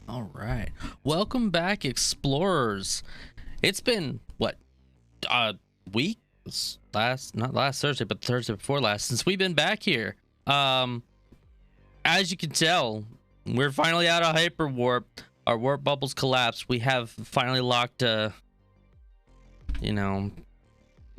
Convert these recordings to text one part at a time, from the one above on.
All right. Welcome back, explorers. It's been what week? Not last Thursday, but Thursday before last since we've been back here. As you can tell, we're finally out of hyperwarp. Our warp bubbles collapsed. We have finally locked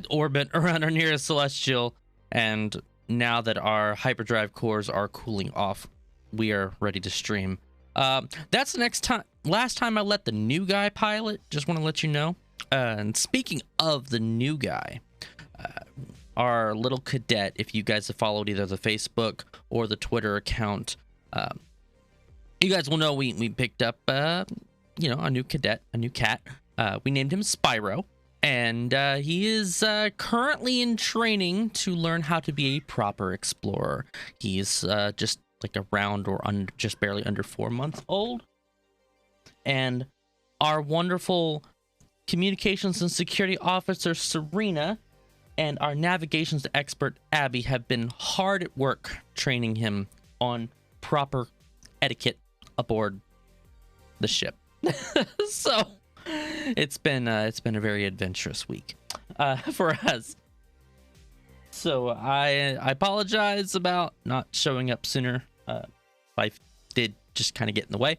orbit around our nearest celestial, and now that our hyperdrive cores are cooling off, we are ready to stream. That's the last time I let the new guy pilot. Just want to let you know. And speaking of the new guy, our little cadet, if you guys have followed either the Facebook or the Twitter account, you guys will know we picked up a new cadet, a new cat. We named him Spyro, and he is currently in training to learn how to be a proper explorer. He's just like around or just barely under 4 months old, and our wonderful communications and security officer Serena and our navigations expert Abby have been hard at work training him on proper etiquette aboard the ship. So it's been a very adventurous week for us. So I apologize about not showing up sooner. Life did just kind of get in the way.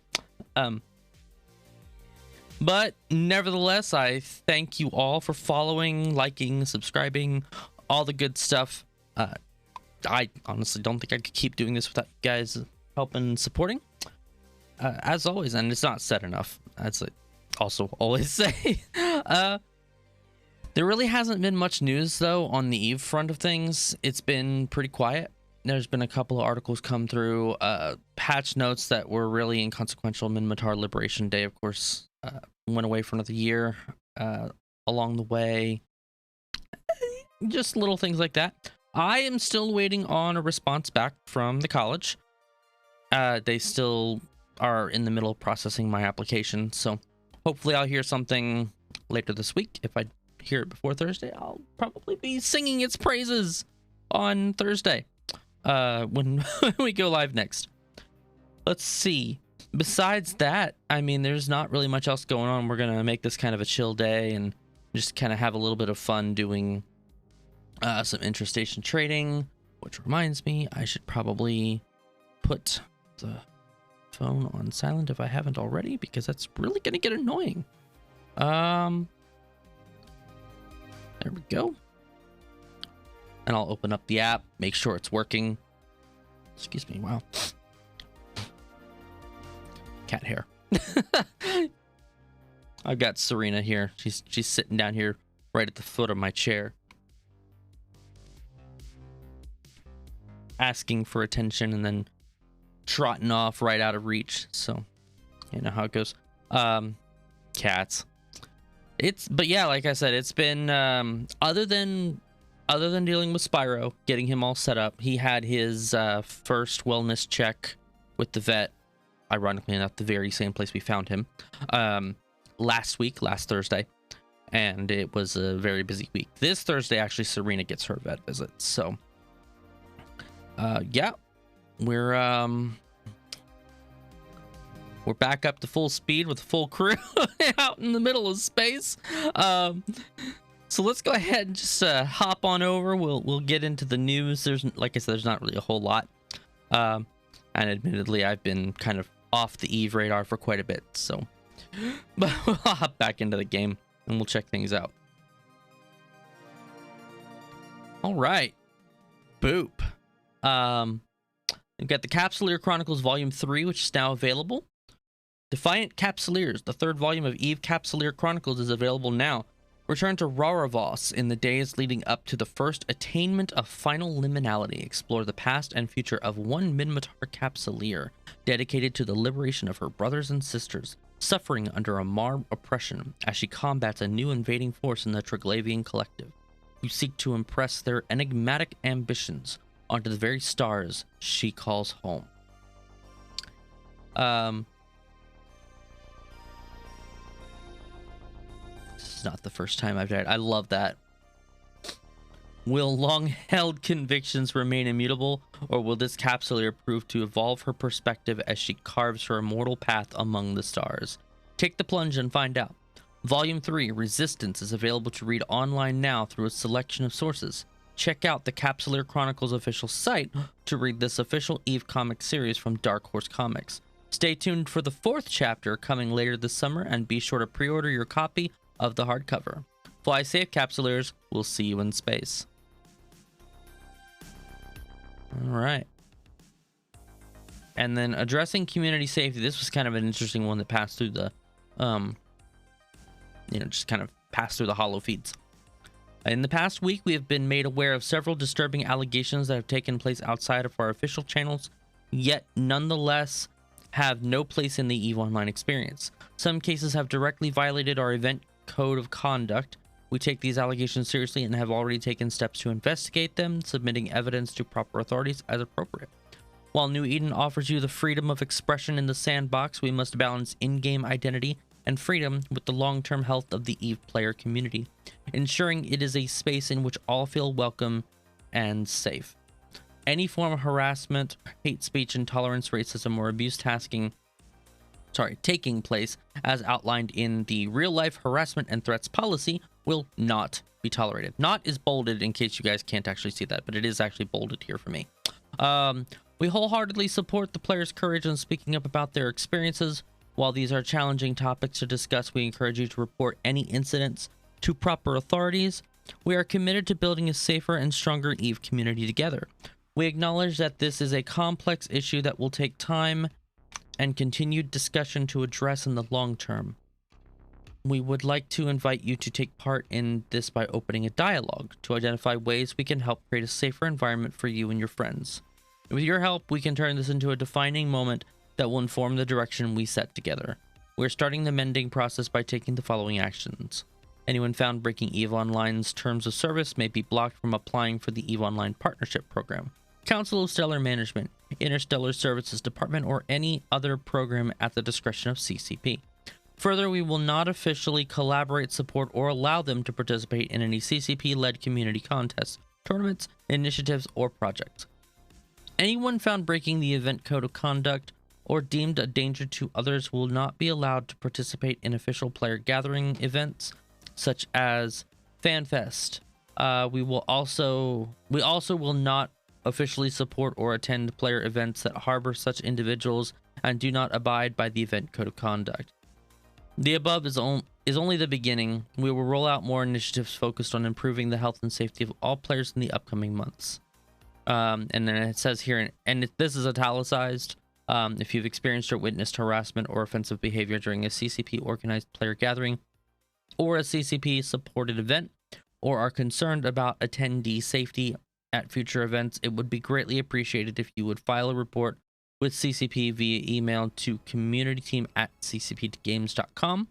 But nevertheless, I thank you all for following, liking, subscribing, all the good stuff. I honestly don't think I could keep doing this without you guys helping and supporting. As always, and it's not said enough, as I also always say. There really hasn't been much news, though, on the EVE front of things. It's been pretty quiet. There's been a couple of articles come through, patch notes that were really inconsequential. Minmatar Liberation Day, of course, went away for another year along the way. Just little things like that. I am still waiting on a response back from the college. They still are in the middle of processing my application, so hopefully I'll hear something later this week. If I hear it before Thursday, I'll probably be singing its praises on Thursday when we go live next. Let's see. Besides that, I mean, there's not really much else going on. We're gonna make this kind of a chill day and just kind of have a little bit of fun doing some intrastation trading, which reminds me I should probably put the phone on silent if I haven't already, because that's really gonna get annoying. There we go. And I'll open up the app, make sure it's working. Excuse me. Wow. Cat hair. I've got Serena here. She's sitting down here right at the foot of my chair, asking for attention and then trotting off right out of reach. So you know how it goes. Cats. But yeah, like I said, it's been other than dealing with Spyro, getting him all set up. He had his first wellness check with the vet, ironically enough the very same place we found him, last Thursday, and it was a very busy week. This Thursday, actually, Serena gets her vet visit. So yeah, we're back up to full speed with a full crew out in the middle of space. So let's go ahead and just hop on over. We'll get into the news. Like I said, there's not really a whole lot. And admittedly, I've been kind of off the EVE radar for quite a bit. So, but we'll hop back into the game and we'll check things out. All right. Boop. We've got the Capsuleer Chronicles Volume 3, which is now available. Defiant Capsuleers, the third volume of EVE Capsuleer Chronicles, is available now. Return to Rauravos in the days leading up to the first attainment of final liminality. Explore the past and future of one Minmatar Capsuleer, dedicated to the liberation of her brothers and sisters, suffering under a Marb oppression as she combats a new invading force in the Triglavian Collective, who seek to impress their enigmatic ambitions onto the very stars she calls home. This is not the first time I've died. I love that. Will long-held convictions remain immutable, or will this capsuleer prove to evolve her perspective as she carves her immortal path among the stars? Take the plunge and find out. Volume 3, Resistance, is available to read online now through a selection of sources. Check out the Capsuleer Chronicles official site to read this official EVE comic series from Dark Horse Comics. Stay tuned for the 4th chapter coming later this summer, and be sure to pre-order your copy of the hardcover. Fly safe, Capsuleers. We'll see you in space. All right. And then addressing community safety. This was kind of an interesting one that passed through the, just kind of passed through the hollow feeds. In the past week, we have been made aware of several disturbing allegations that have taken place outside of our official channels, yet nonetheless have no place in the EVE Online experience. Some cases have directly violated our event code of conduct. We take these allegations seriously and have already taken steps to investigate them, submitting evidence to proper authorities as appropriate. While New Eden offers you the freedom of expression in the sandbox, we must balance in-game identity and freedom with the long-term health of the EVE player community, ensuring it is a space in which all feel welcome and safe. Any form of harassment, hate speech, intolerance, racism, or abuse taking place as outlined in the real-life harassment and threats policy will not be tolerated. Not is bolded in case you guys can't actually see that, but it is actually bolded here for me. We wholeheartedly support the players' courage in speaking up about their experiences. While these are challenging topics to discuss, we encourage you to report any incidents to proper authorities. We are committed to building a safer and stronger EVE community together. We acknowledge that this is a complex issue that will take time and continued discussion to address in the long term. We would like to invite you to take part in this by opening a dialogue to identify ways we can help create a safer environment for you and your friends. With your help, we can turn this into a defining moment that will inform the direction we set together. We're starting the mending process by taking the following actions. Anyone found breaking EVE Online's terms of service may be blocked from applying for the EVE Online Partnership Program, Council of Stellar Management, Interstellar Services Department, or any other program at the discretion of CCP. Further, we will not officially collaborate, support, or allow them to participate in any CCP-led community contests, tournaments, initiatives, or projects. Anyone found breaking the event code of conduct or deemed a danger to others will not be allowed to participate in official player gathering events, such as FanFest. We also will not officially support or attend player events that harbor such individuals and do not abide by the event code of conduct. The above is only the beginning. We will roll out more initiatives focused on improving the health and safety of all players in the upcoming months. And then it says here, and this is italicized, if you've experienced or witnessed harassment or offensive behavior during a CCP organized player gathering or a CCP supported event, or are concerned about attendee safety at future events, it would be greatly appreciated if you would file a report with CCP via email to communityteam@ccpgames.com.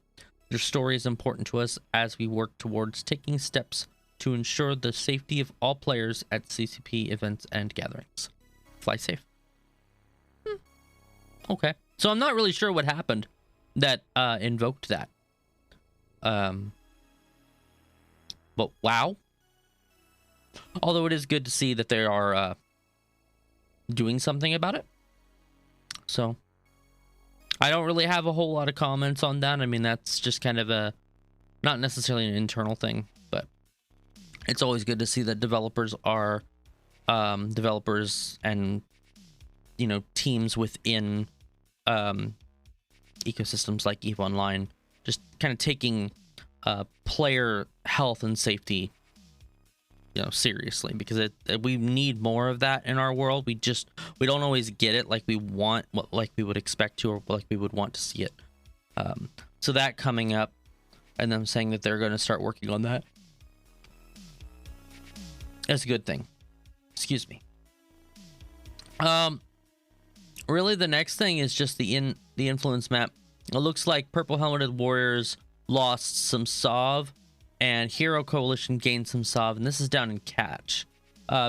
Your story is important to us as we work towards taking steps to ensure the safety of all players at CCP events and gatherings. Fly safe. Okay. So I'm not really sure what happened that invoked that. But wow. Although it is good to see that they are doing something about it. So I don't really have a whole lot of comments on that. I mean, that's just kind of a, not necessarily an internal thing, but it's always good to see that developers are developers and, you know, teams within ecosystems like EVE Online just kind of taking player health and safety, you know, seriously, because we need more of that in our world. We don't always get it like we want, like we would expect to, or like we would want to see it. So that coming up, and them saying that they're going to start working on that, that's a good thing. Excuse me. Really, the next thing is just the influence map. It looks like Purple Helmeted Warriors lost some SOV, and Hero Coalition gained some SOV, and this is down in Catch.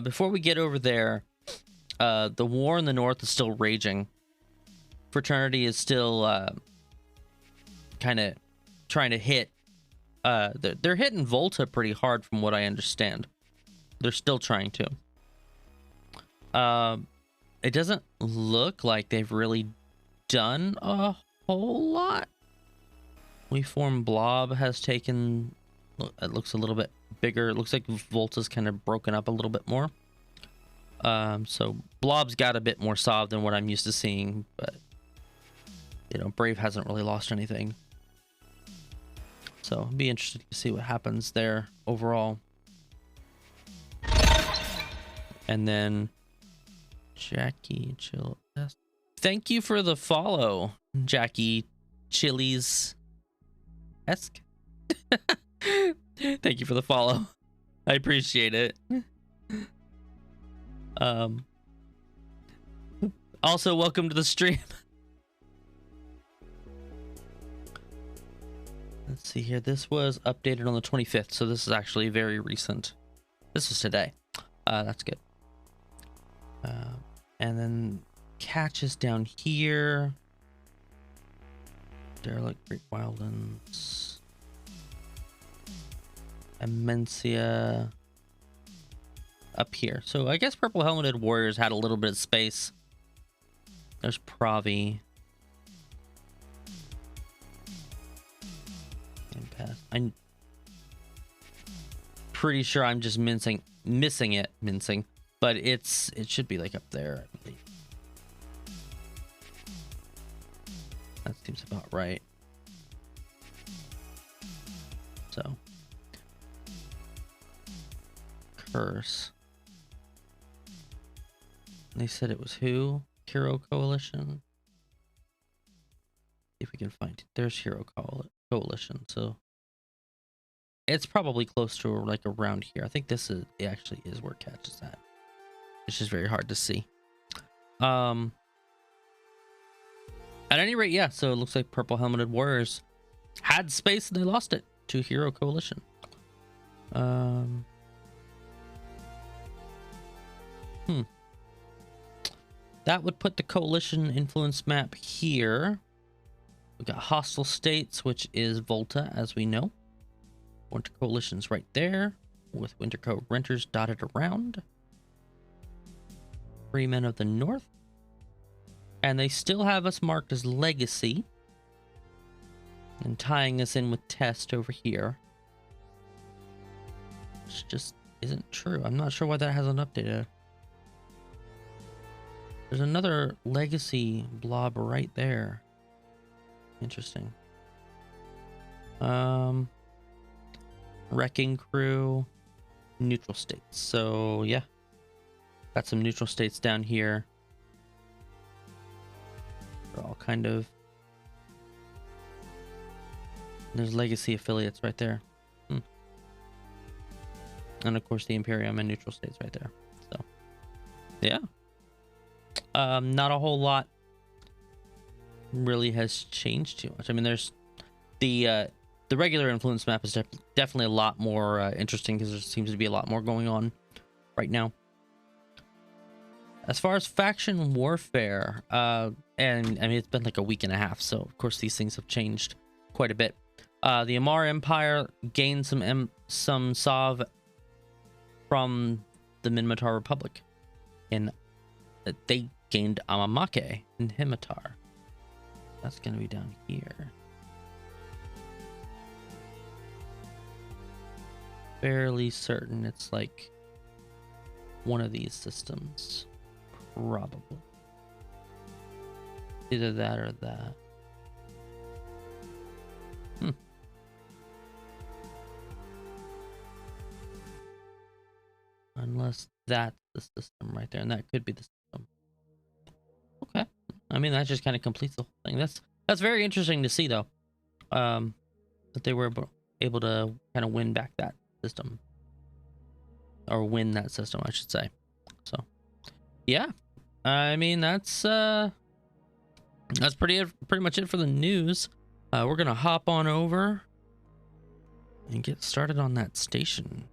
Before we get over there, the war in the north is still raging. Fraternity is still kind of trying to hit. They're hitting Volta pretty hard, from what I understand. They're still trying to. It doesn't look like they've really done a whole lot. We form blob has taken, it looks a little bit bigger. It looks like Volta's kind of broken up a little bit more. So blob's got a bit more solid than what I'm used to seeing, but you know, Brave hasn't really lost anything. So it'd be interesting to see what happens there overall. And then Jackie Chill. Thank you for the follow, Jackie Chili's esque. Thank you for the follow. I appreciate it. Also, welcome to the stream. Let's see here. This was updated on the 25th, so this is actually very recent. This was today. That's good. And then catches down here. Derelict, Great Wildlands, Immensia up here. So I guess Purple Helmeted Warriors had a little bit of space. There's Pravi. Impasse. I'm pretty sure I'm just missing it, but it should be like up there, I believe. That seems about right. So, Curse. They said it was who? Hero Coalition. If we can find it. There's Hero Coalition. So it's probably close to like around here. I think this is it actually is where Catch is at. It's just very hard to see. At any rate, yeah, so it looks like Purple Helmeted Warriors had space and they lost it to Hero Coalition. That would put the Coalition influence map here. We got Hostile States, which is Volta, as we know. Winter Coalition's right there, with Winter Co renters dotted around. Free Men of the North. And they still have us marked as Legacy. And tying us in with Test over here. Which just isn't true. I'm not sure why that hasn't updated. There's another Legacy blob right there. Interesting. Wrecking Crew. Neutral states. So, yeah. Got some neutral states down here. They're all kind of... There's Legacy affiliates right there. And of course the Imperium and neutral states right there. So, yeah. Not a whole lot really has changed too much. I mean, there's the regular influence map is definitely a lot more interesting because there seems to be a lot more going on right now. As far as faction warfare, and I mean, it's been like a week and a half, so of course these things have changed quite a bit. The Amar Empire gained some Sov from the Minmatar Republic, and they gained Amamake in Himitar. That's going to be down here. Fairly certain it's like one of these systems. Probably. Either that or that. Unless that's the system right there, and that could be the system. Okay. I mean, that just kind of completes the whole thing. That's very interesting to see, though. That they were able to kind of win back that system. Or win that system, I should say. So, yeah. I mean, that's pretty much it for the news. We're gonna hop on over and get started on that station,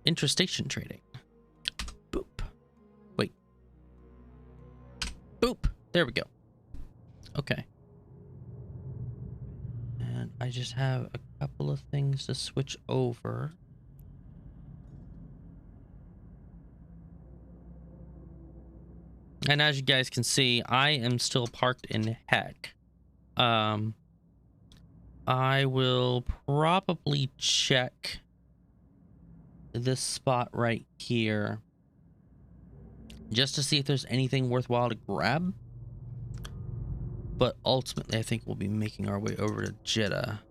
intrastation trading. Boop. Wait. Boop. There we go. Okay. And I just have a couple of things to switch over. And as you guys can see, I am still parked in heck. I will probably check this spot right here just to see if there's anything worthwhile to grab. But ultimately, I think we'll be making our way over to Jeddah.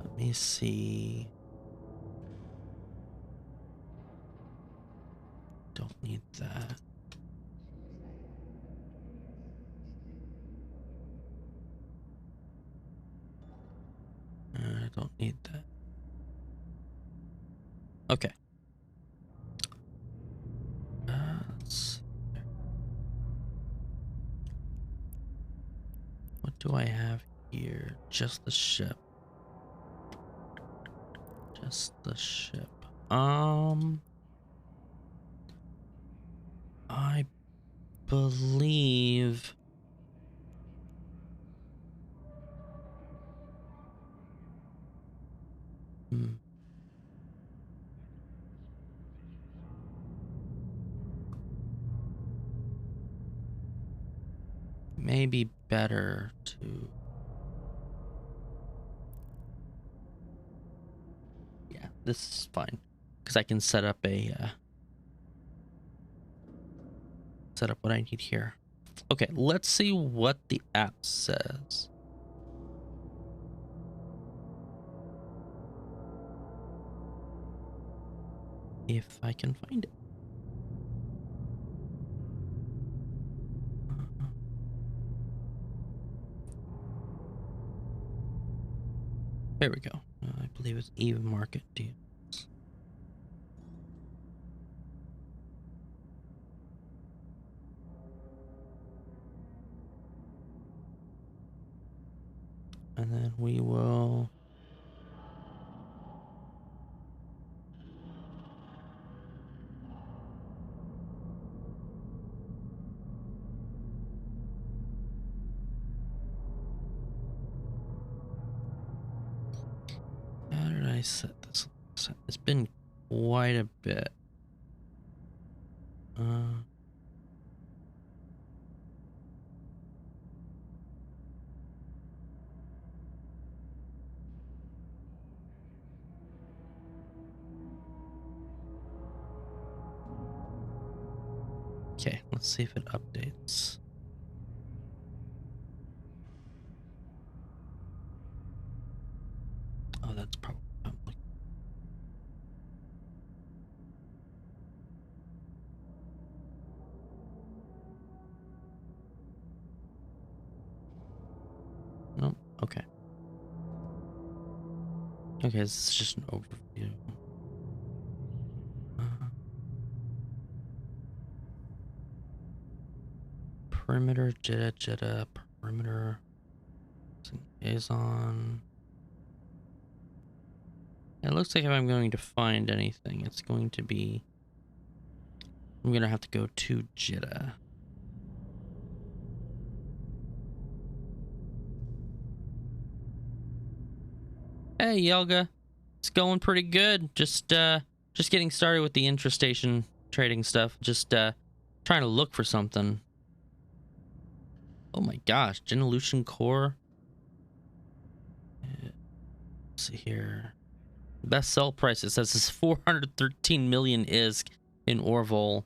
Let me see. Don't need that. I don't need that. Okay. What do I have here? Just the ship. Just the ship. I believe maybe better to, yeah, this is fine because I can set up what I need here. Okay, let's see what the app says. If I can find it. There we go. I believe it's even market deals. And then we will how did I set this? It's been quite a bit. Okay, let's see if it updates. Oh, that's probably public. Nope. Okay. Okay, this is just an overview. Perimeter, Jeddah, perimeter is on. It looks like if I'm going to find anything, it's going to be, I'm going to have to go to Jeddah. Hey, Yelga. It's going pretty good. Just getting started with the intrastation trading stuff. Just trying to look for something. Oh my gosh, Genolution Core. Let's see here. Best sell price, it says is 413 million ISK in Orville.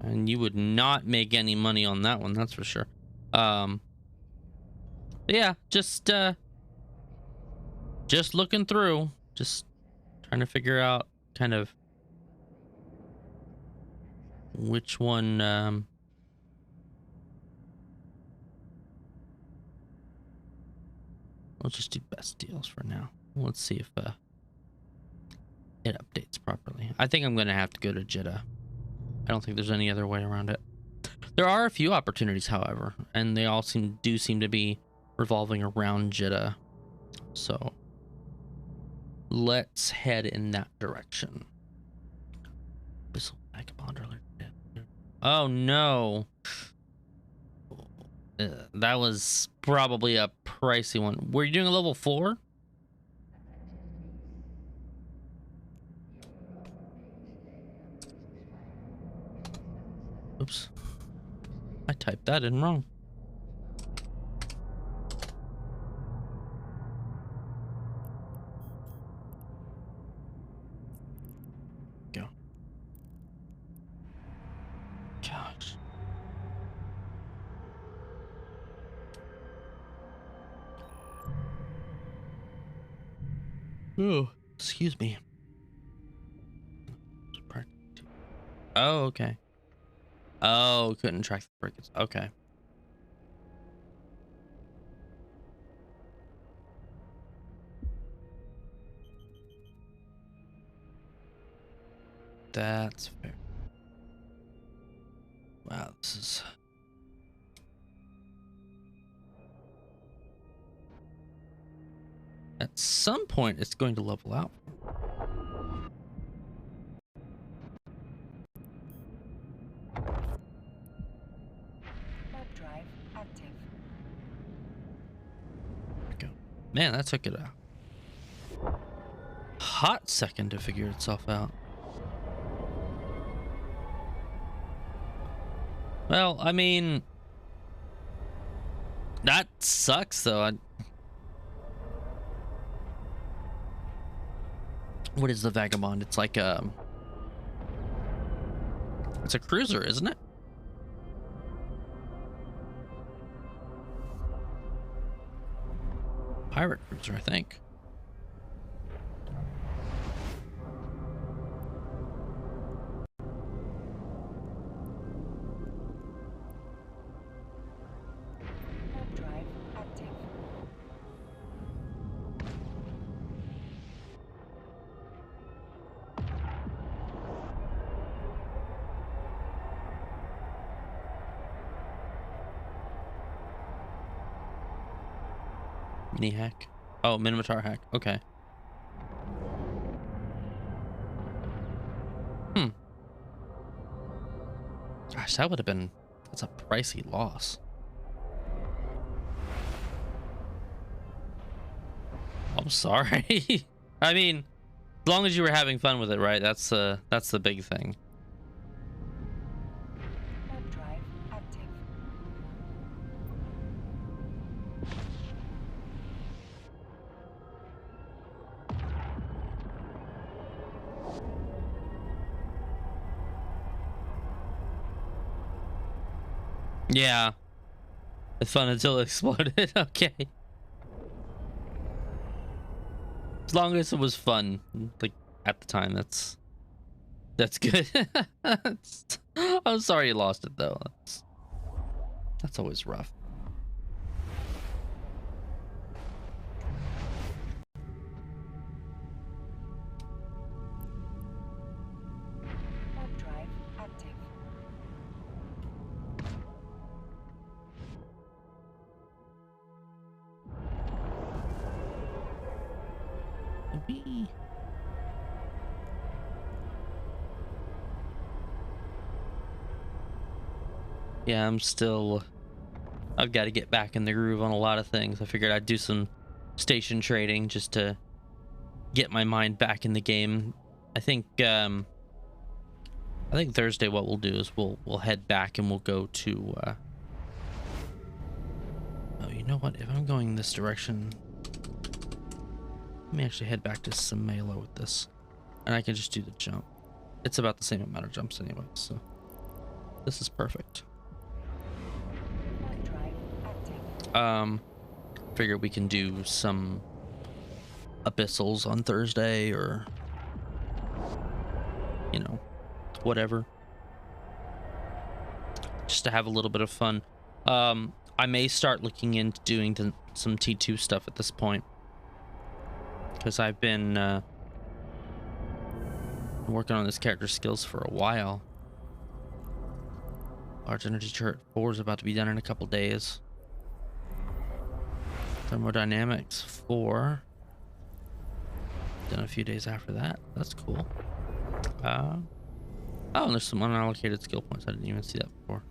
And you would not make any money on that one, that's for sure. But yeah, just looking through, just trying to figure out kind of which one we'll just do best deals for now. Let's see if it updates properly. I think I'm gonna have to go to Jeddah. I don't think there's any other way around it. There are a few opportunities, however, and they all seem to be revolving around Jeddah. So let's head in that direction. Oh no. That was probably a pricey one. Were you doing a level 4? Oops. I typed that in wrong. Go. Gosh. Oh, excuse me. Oh, okay. Oh, couldn't track the frigates. Okay. That's fair. Wow, this is... At some point, it's going to level out. Warp drive active. Go. Man, that took it a hot second to figure itself out. Well, I mean, that sucks though. What is the Vagabond? It's like it's a cruiser, isn't it? Pirate cruiser, I think. Warp drive active. Mini hack. Oh, Minotaur hack. Okay. Gosh, that would have been... That's a pricey loss. I'm sorry. I mean, as long as you were having fun with it, right? That's the big thing. Warp drive active. Yeah. It's fun until it exploded. Okay. As long as it was fun, like at the time, that's good. I'm sorry you lost it though. That's always rough. Warp drive active. Whee. Yeah, I've got to get back in the groove on a lot of things. I figured I'd do some station trading just to get my mind back in the game. I think Thursday what we'll do is we'll head back and we'll go to oh, you know what? If I'm going this direction, let me actually head back to Samela with this, and I can just do the jump. It's about the same amount of jumps anyway, so this is perfect. Warp drive active. Figure we can do some abyssals on Thursday, or you know, whatever, just to have a little bit of fun. I may start looking into doing some T2 stuff at this point, because I've been working on this character skills for a while. Large energy turret 4 is about to be done in a couple days. Thermodynamics 4 done a few days after that. That's cool. Oh, and there's some unallocated skill points. I didn't even see that before.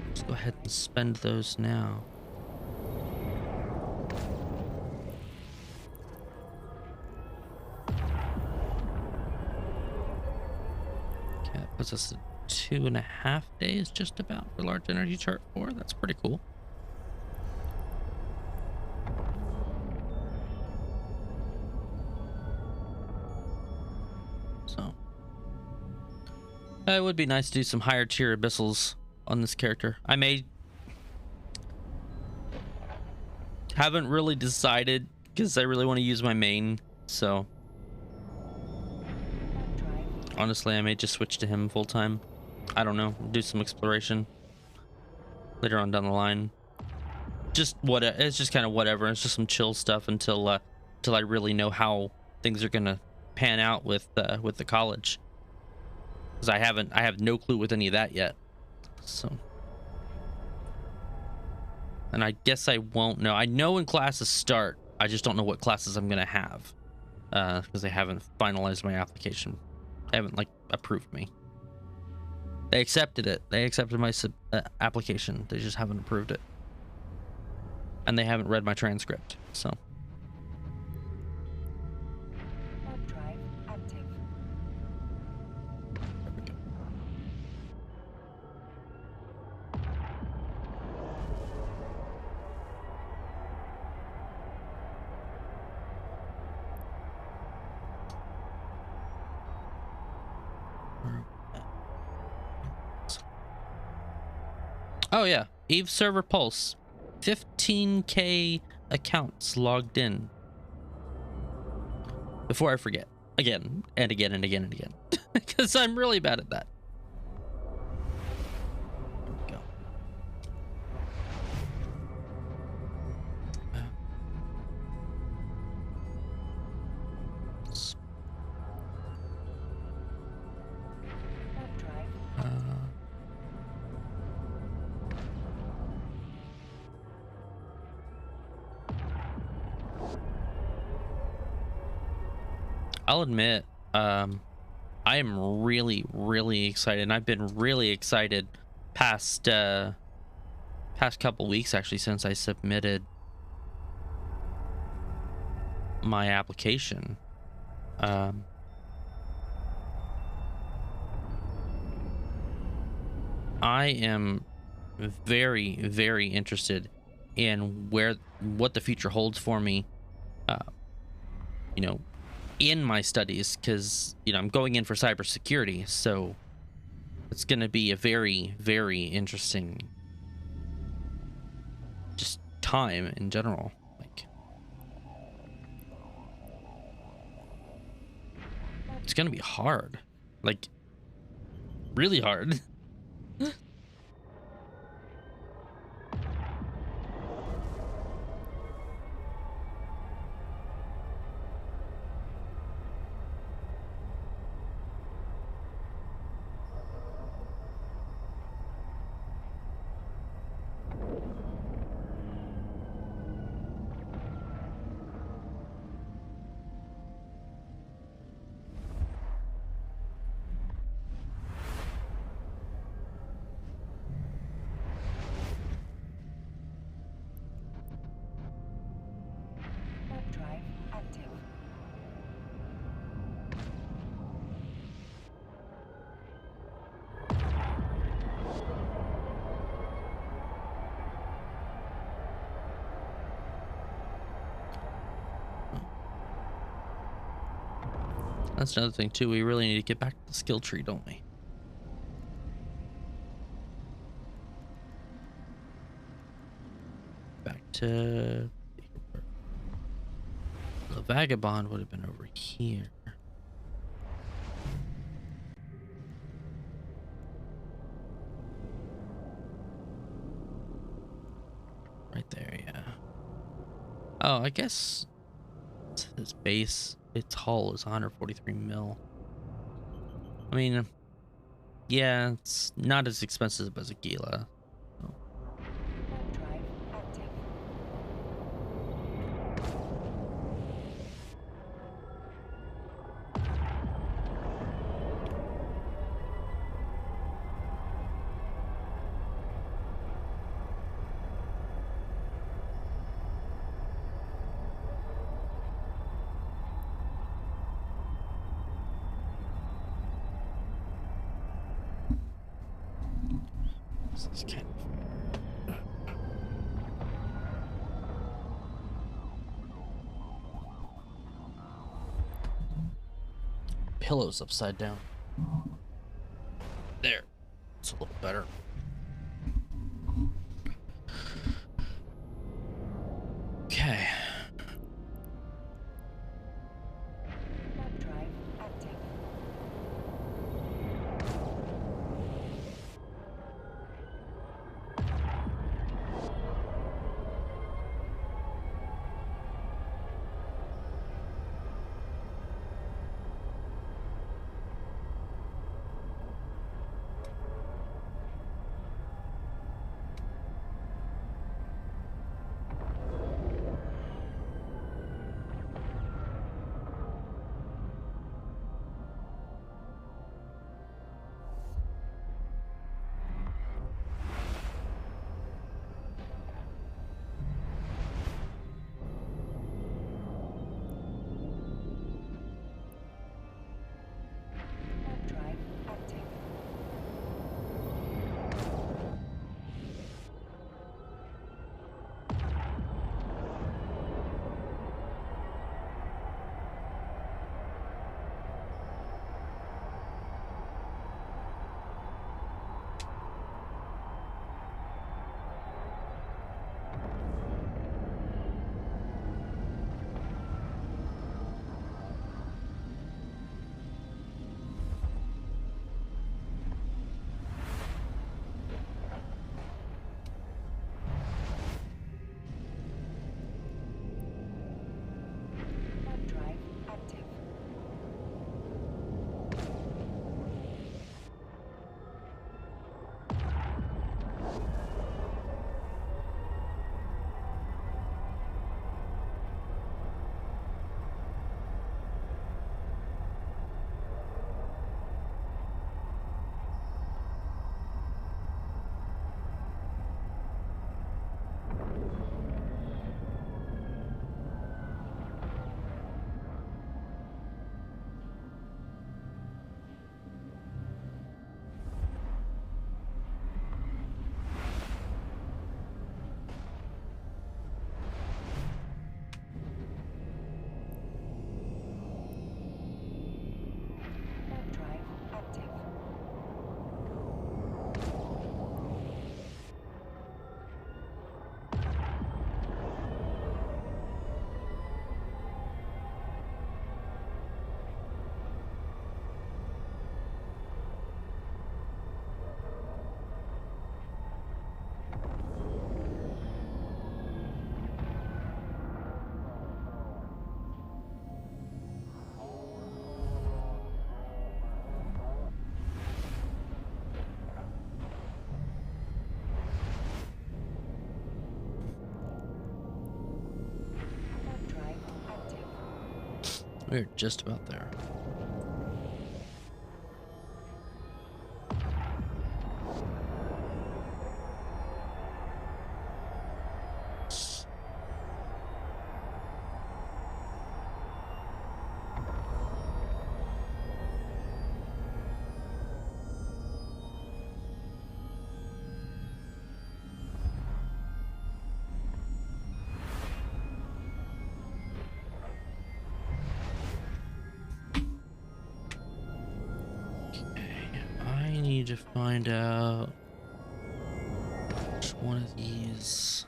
Let's go ahead and spend those now. Okay, that puts us at 2.5 days just about for large energy chart 4. That's pretty cool. So it would be nice to do some higher tier abyssals on this character. I may haven't really decided because I really want to use my main, so honestly I may just switch to him full time. I don't know, do some exploration later on down the line. Just what it's just kind of whatever. It's just some chill stuff until I really know how things are gonna pan out with the college, because I have no clue with any of that yet. So, and I guess I won't know. I know when classes start. I just don't know what classes I'm gonna have, because they haven't finalized my application. They haven't like approved me. They accepted it. They accepted my application. They just haven't approved it. And they haven't read my transcript, so. Warp drive active. There we go. Oh yeah, Eve server pulse. 15k accounts logged in. Before I forget, again and again and again and again, because I'm really bad at that. There we go. Warp drive. I'll admit, I am really, really excited. And I've been really excited past couple weeks actually since I submitted my application. I am very, very interested in what the future holds for me. You know, in my studies, because I'm going in for cybersecurity, so it's going to be a very, very interesting just time in general. Like, it's going to be hard, like really hard. Warp drive active. That's another thing too. We really need to get back to the skill tree, don't we? Back to the vagabond would have been over here. Right there, yeah. Oh, I guess its base, its hull is 143 mil. I mean, yeah, it's not as expensive as a Gila. So. Warp drive active. This is kind of... Pillow's upside down. There. It's a little better. Okay. Warp drive active. Warp drive active. Warp drive active. Warp drive active. Warp drive active. We're just about there. I need to find out which one of these.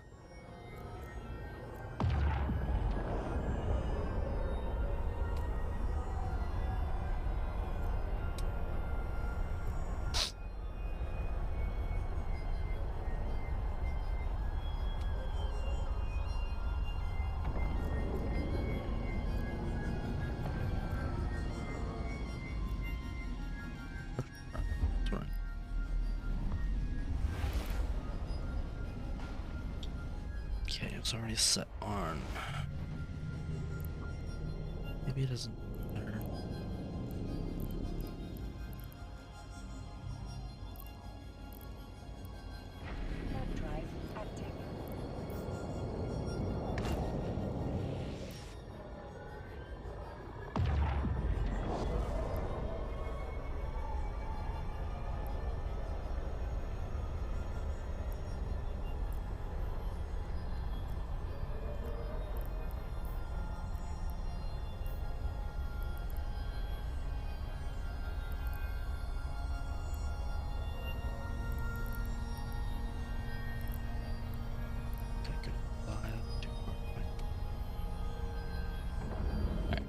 That's right. Okay, it's already set on. Maybe it doesn't matter. Warp drive active.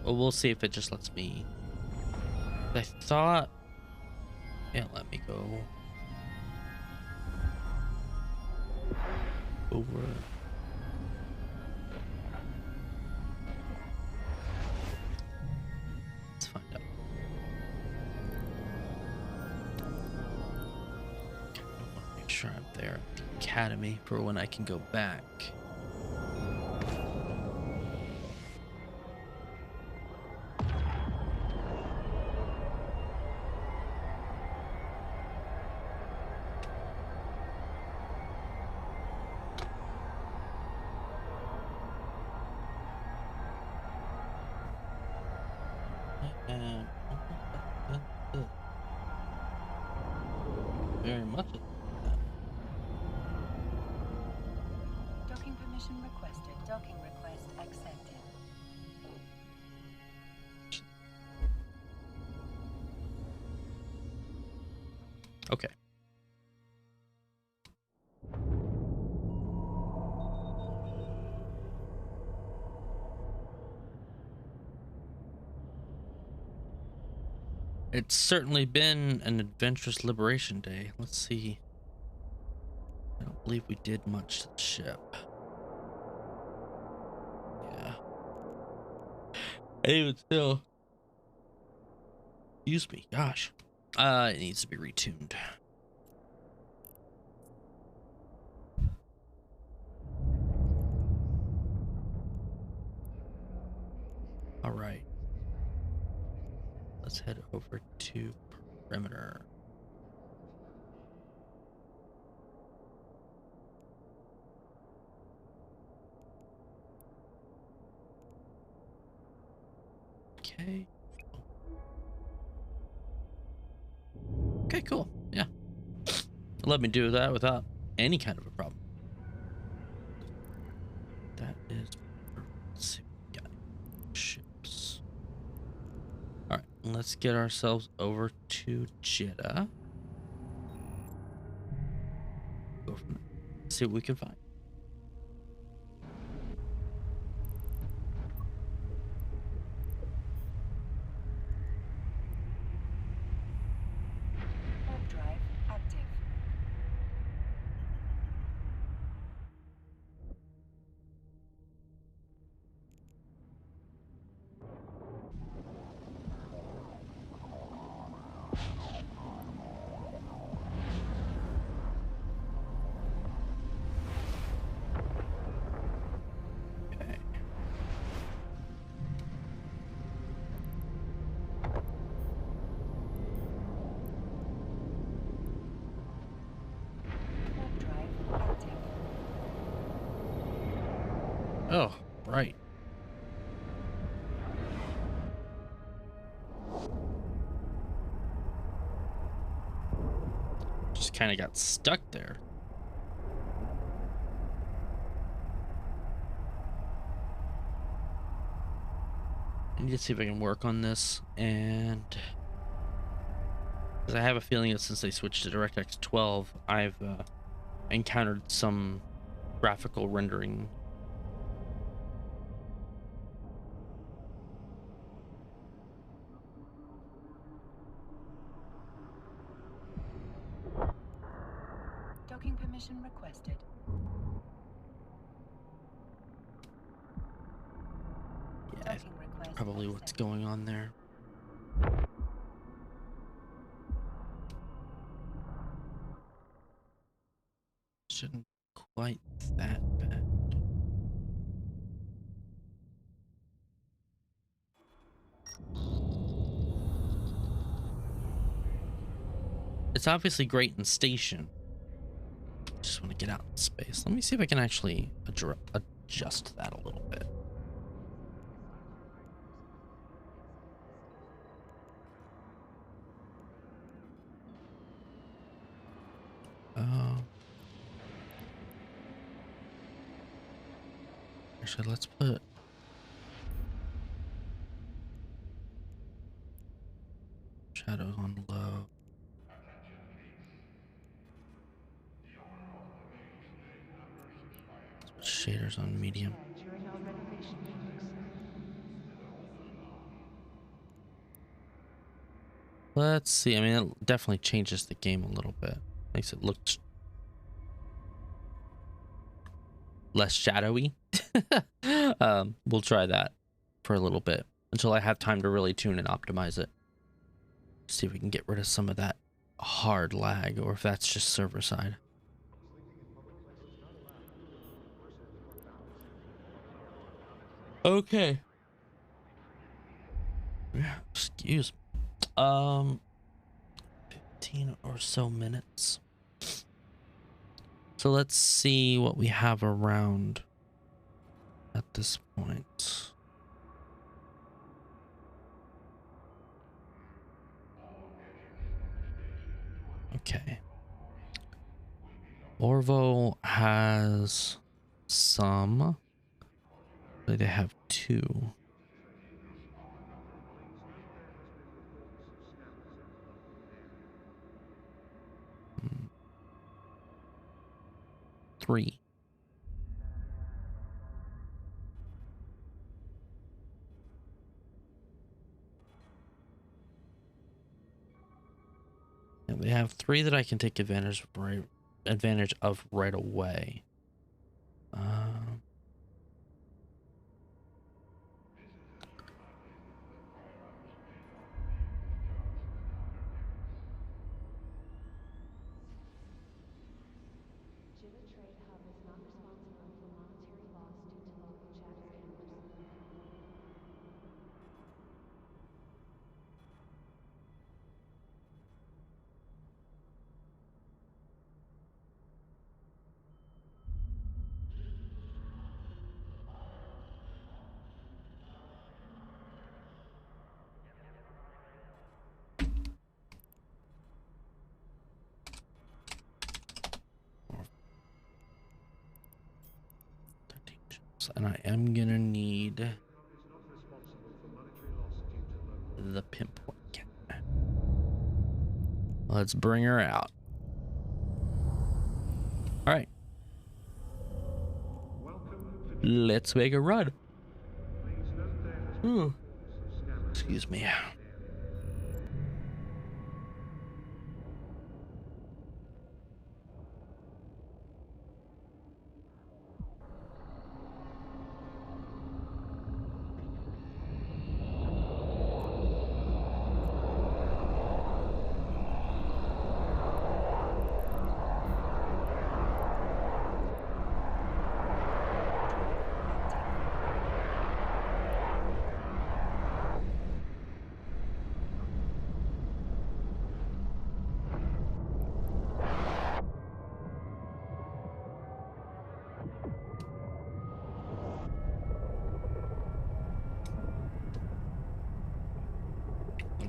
Well, we'll see if it just lets me. I thought it let me go over. Let's find out. I want to make sure I'm there at the academy for when I can go back. And very much. Docking permission requested. Docking request accepted. Okay. It's certainly been an adventurous liberation day. Let's see. I don't believe we did much to the ship. Yeah. Even still. Excuse me. Gosh. It needs to be retuned. All right. Let's head over to perimeter. Okay. Okay, cool. Yeah. Let me do that without any kind of a problem. That is perfect. Let's see what we got. Ships. All right, let's get ourselves over to Jeddah. Go from there. See what we can find. Warp drive active. Okay. Warp drive active. Oh, right. Just kind of got stuck there. I need to see if I can work on this, and because I have a feeling that since they switched to DirectX 12, I've encountered some graphical rendering. Docking permission requested. Yeah, Docking request probably what's accepted. going on there. Shouldn't quite that bad. It's obviously great in station. Just want to get out in space. Let me see if I can actually adjust that a little bit. Actually, let's put shadows on low. Let's put shaders on medium. During our renovation works. Let's see. I mean, it definitely changes the game a little bit. Makes it look less shadowy. We'll try that for a little bit until I have time to really tune and optimize it. See if we can get rid of some of that hard lag, or if that's just server side. Okay. Yeah, excuse me. 15 or so minutes. So let's see what we have around at this point. Okay. Orvo has some. They have 2. 3. And they have 3 that I can take advantage of right away. And I am gonna need the pinpoint. Let's bring her out. All right. Let's make a run. Ooh. Excuse me.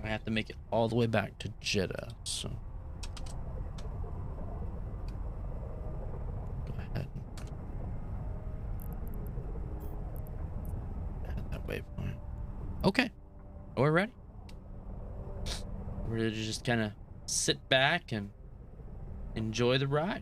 I have to make it all the way back to Jeddah, so go ahead and add that waypoint. Okay, we're ready. We're ready to just kind of sit back and enjoy the ride.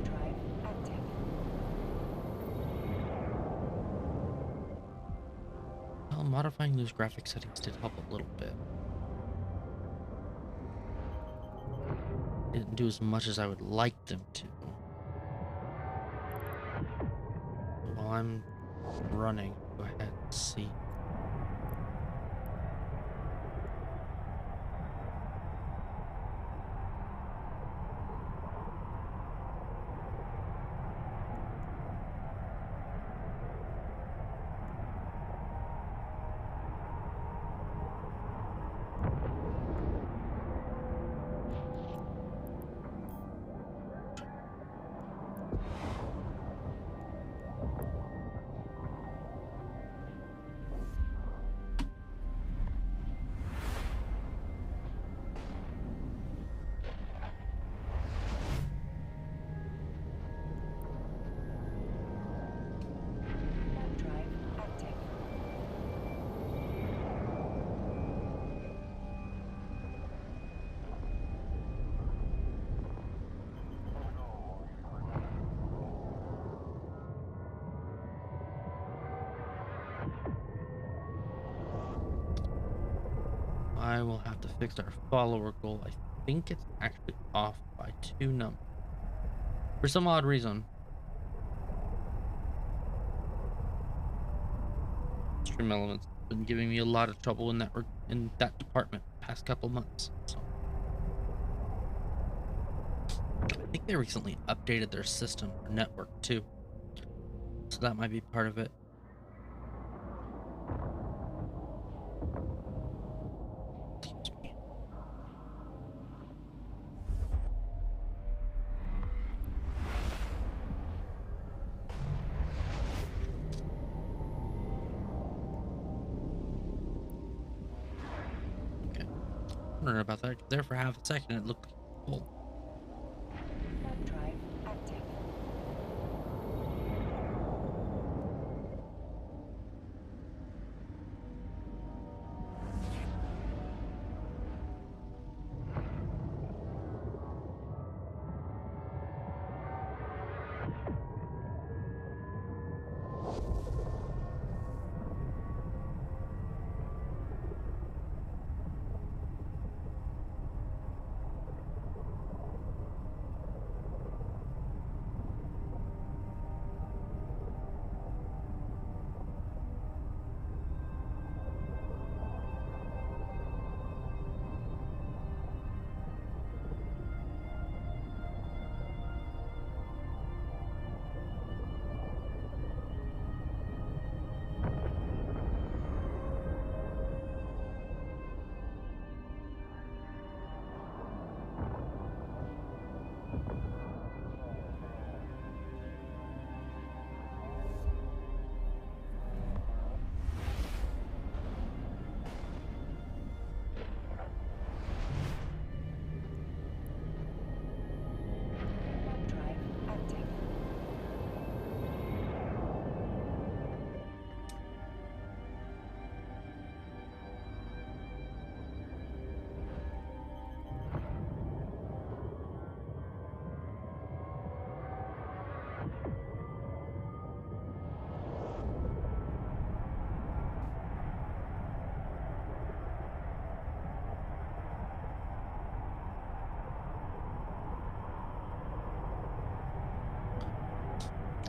Drive active. Well, modifying those graphic settings did help a little bit. Didn't do as much as I would like them to. While I'm running, go ahead and see. I will have to fix our follower goal. I think it's actually off by 2 numbers. For some odd reason. Stream Elements have been giving me a lot of trouble in that department the past couple months. So I think they recently updated their system or network too. So that might be part of it. Excuse me. Okay. Wondering about that. There for half a second, it looked full. Warp drive active. Warp drive active.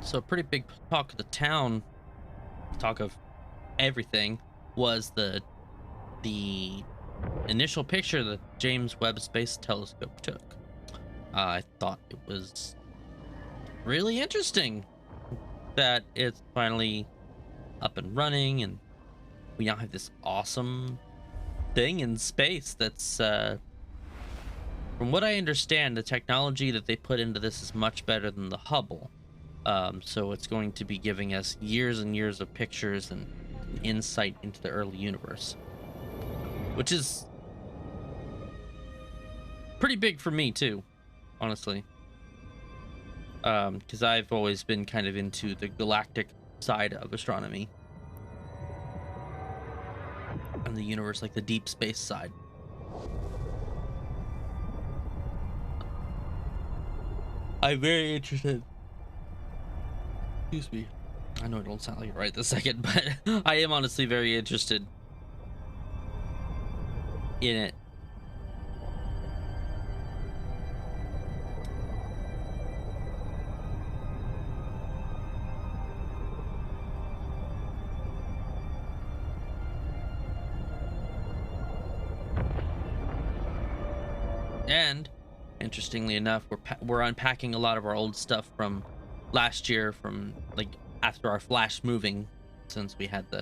So a pretty big talk of the town, talk of everything, was the initial picture that James Webb Space Telescope took. I thought it was really interesting that it's finally up and running, and we now have this awesome thing in space that's from what I understand, the technology that they put into this is much better than the Hubble. So it's going to be giving us years and years of pictures and insight into the early universe, which is pretty big for me too, honestly. Because I've always been kind of into the galactic side of astronomy and the universe, like the deep space side. I'm very interested. Excuse me. I know it don't sound like it right this second, but I am honestly very interested in it. And interestingly enough, we're unpacking a lot of our old stuff from last year, from like after our flash moving, since we had the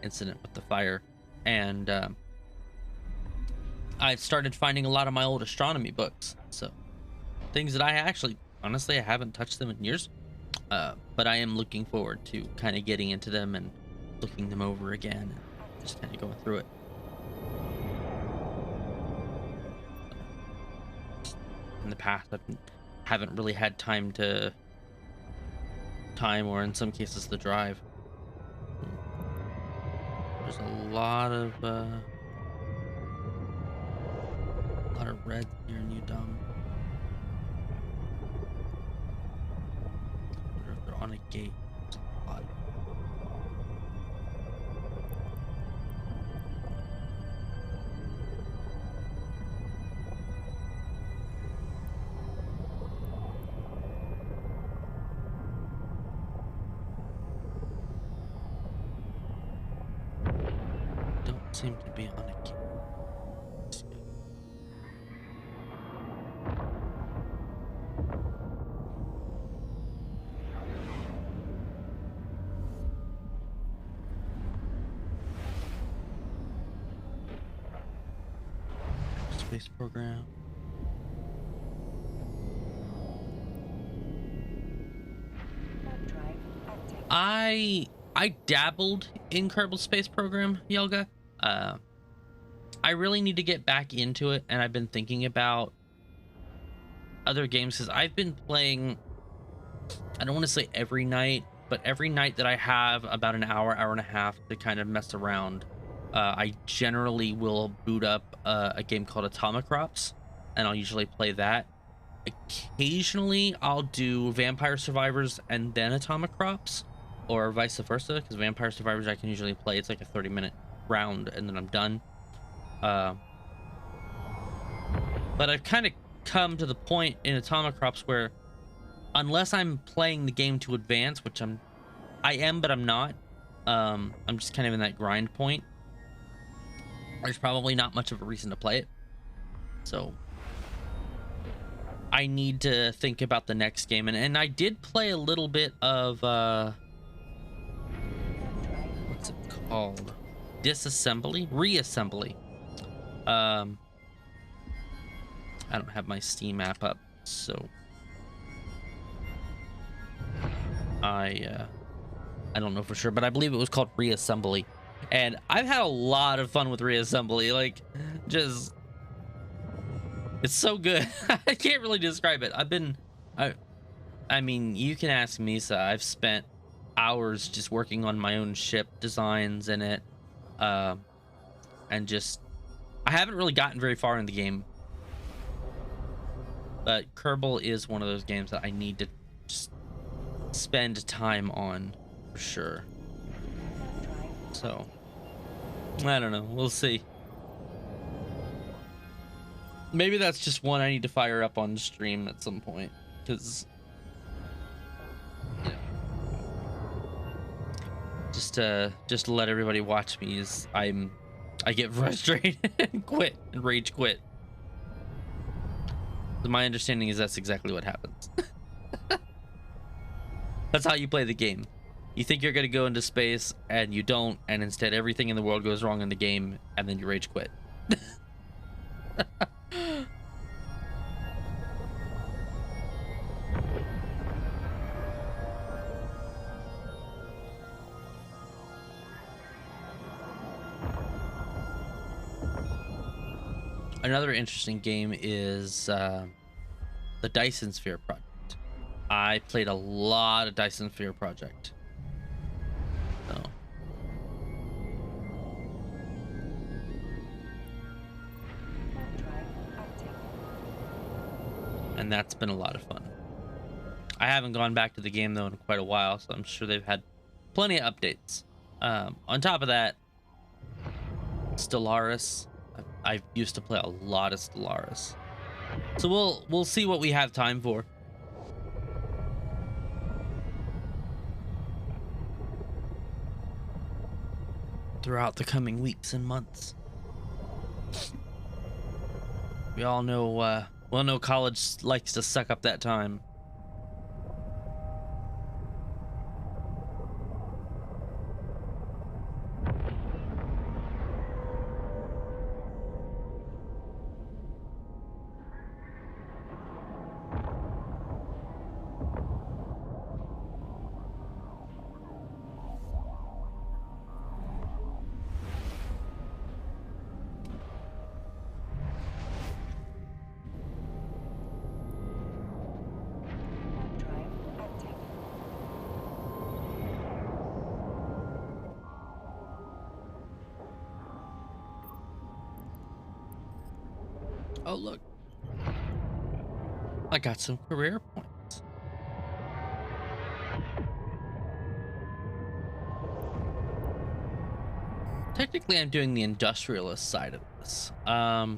incident with the fire, and I started finding a lot of my old astronomy books, so things that I actually honestly I haven't touched them in years, but I am looking forward to kind of getting into them and looking them over again and just kind of going through it. In the past, I haven't really had time, or in some cases the drive. There's a lot of reds here in Udom. Wonder if they're on a gate. There's a lot. seem to be on a space program. Warp drive active. I dabbled in Kerbal Space Program, Yelga. I really need to get back into it, and I've been thinking about other games because I've been playing, I don't want to say every night, but every night that I have about an hour, hour and a half to kind of mess around, I generally will boot up a game called Atomic Crops, and I'll usually play that. Occasionally, I'll do Vampire Survivors and then Atomic Crops, or vice versa, because Vampire Survivors I can usually play. It's like a 30-minute round, and then I'm done. But I've kind of come to the point in Atomic Crops where unless I'm playing the game to advance, which I am, but I'm not. I'm just kind of in that grind point. There's probably not much of a reason to play it. So I need to think about the next game. And I did play a little bit of what's it called? Reassembly. I don't have my Steam app up, so I don't know for sure, but I believe it was called Reassembly, and I've had a lot of fun with Reassembly. Like, just it's so good. I can't really describe it. I mean, you can ask Misa. I've spent hours just working on my own ship designs in it, and just I haven't really gotten very far in the game. But Kerbal is one of those games that I need to just spend time on for sure. So I don't know. We'll see. Maybe that's just one I need to fire up on stream at some point, because just to let everybody watch me is I get frustrated and quit and rage quit. My understanding is that's exactly what happens. That's how you play the game. You think you're going to go into space and you don't, and instead everything in the world goes wrong in the game, and then you rage quit. Another interesting game is the Dyson Sphere Project. I played a lot of Dyson Sphere Project. So. And that's been a lot of fun. I haven't gone back to the game though in quite a while, so I'm sure they've had plenty of updates. On top of that, Stellaris. I used to play a lot of Stellaris, so we'll see what we have time for. Throughout the coming weeks and months. We all know, college likes to suck up that time. Oh, look. I got some career points. Technically, I'm doing the industrialist side of this. I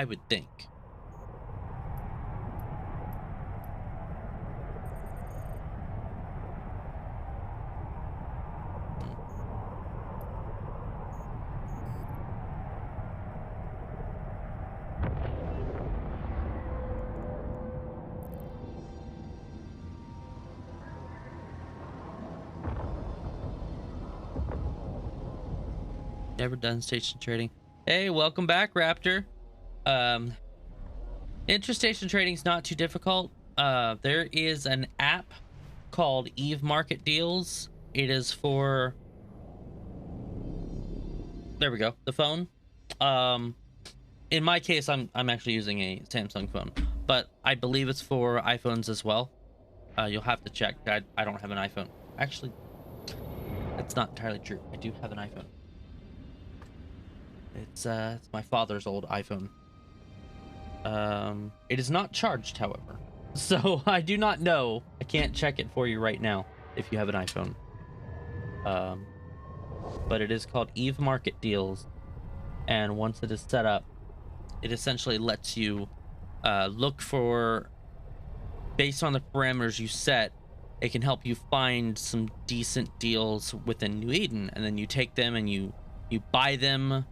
would think. never done station trading. Hey, welcome back, Raptor. Um, Interstation trading is not too difficult. There is an app called Eve Market Deals. It is for, there we go, the phone. In my case, I'm actually using a Samsung phone, but I believe it's for iPhones as well. You'll have to check. I don't have an iPhone. Actually, that's not entirely true. I do have an iPhone. It's my father's old iPhone. It is not charged, however. So I do not know. I can't check it for you right now if you have an iPhone. But it is called Eve Market Deals, and once it is set up, it essentially lets you look for, based on the parameters you set, it can help you find some decent deals within New Eden, and then you take them and you buy them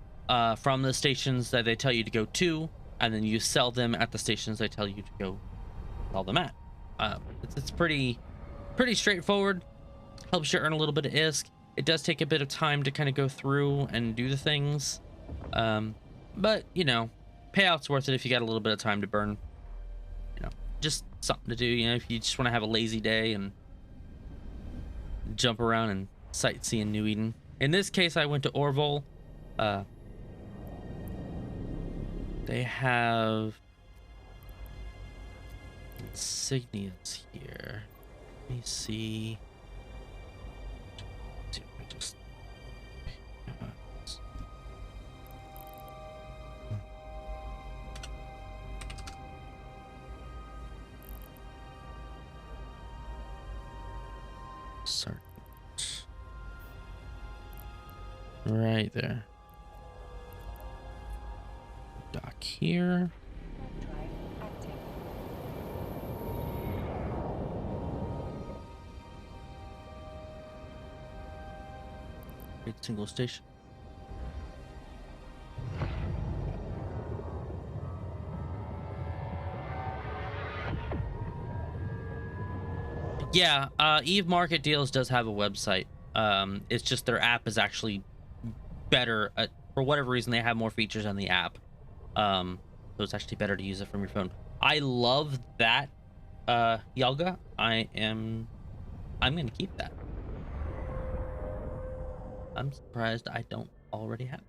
from the stations that they tell you to go to, and then you sell them at the stations they tell you to go sell them at. It's pretty straightforward. Helps you earn a little bit of ISK. It does take a bit of time to kind of go through and do the things, but you know, payout's worth it if you got a little bit of time to burn. You know, just something to do. You know, if you just want to have a lazy day and jump around and sightsee in New Eden. In this case, I went to Orville. They have insignias here. Let me see. Sergeant. Right there. Dock here. Drive active. Great single station. Yeah, Eve Market Deals does have a website. It's just their app is actually better at, for whatever reason, they have more features on the app. So it's actually better to use it from your phone. I love that, Yalga. I'm gonna keep that. I'm surprised I don't already have it.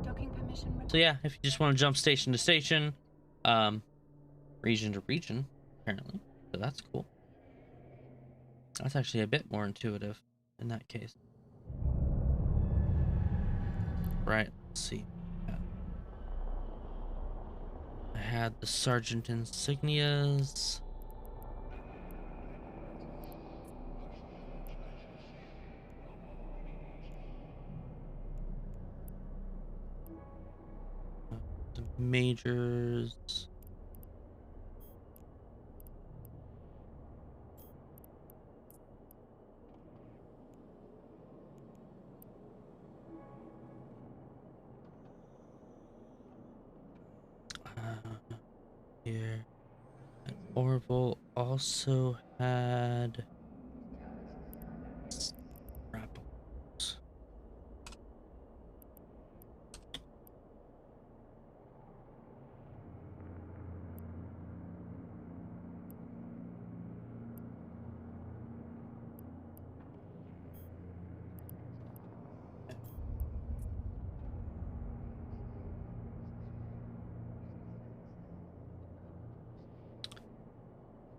Docking permission. So yeah, if you just want to jump station to station, region to region, apparently. So that's cool. That's actually a bit more intuitive in that case. Right, let's see. I had the Sergeant insignias. The majors. Here. And Orville also had Rapples.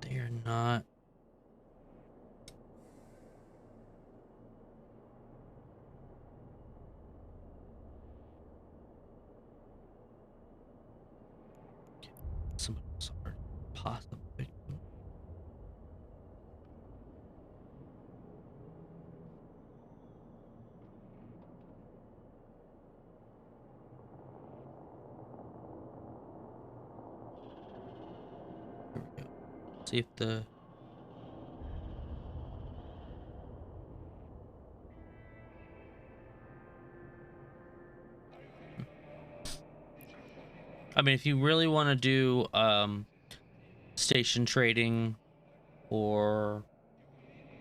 They are not. Somebody else already possibly. Here we go. See if the I mean, if you really want to do station trading or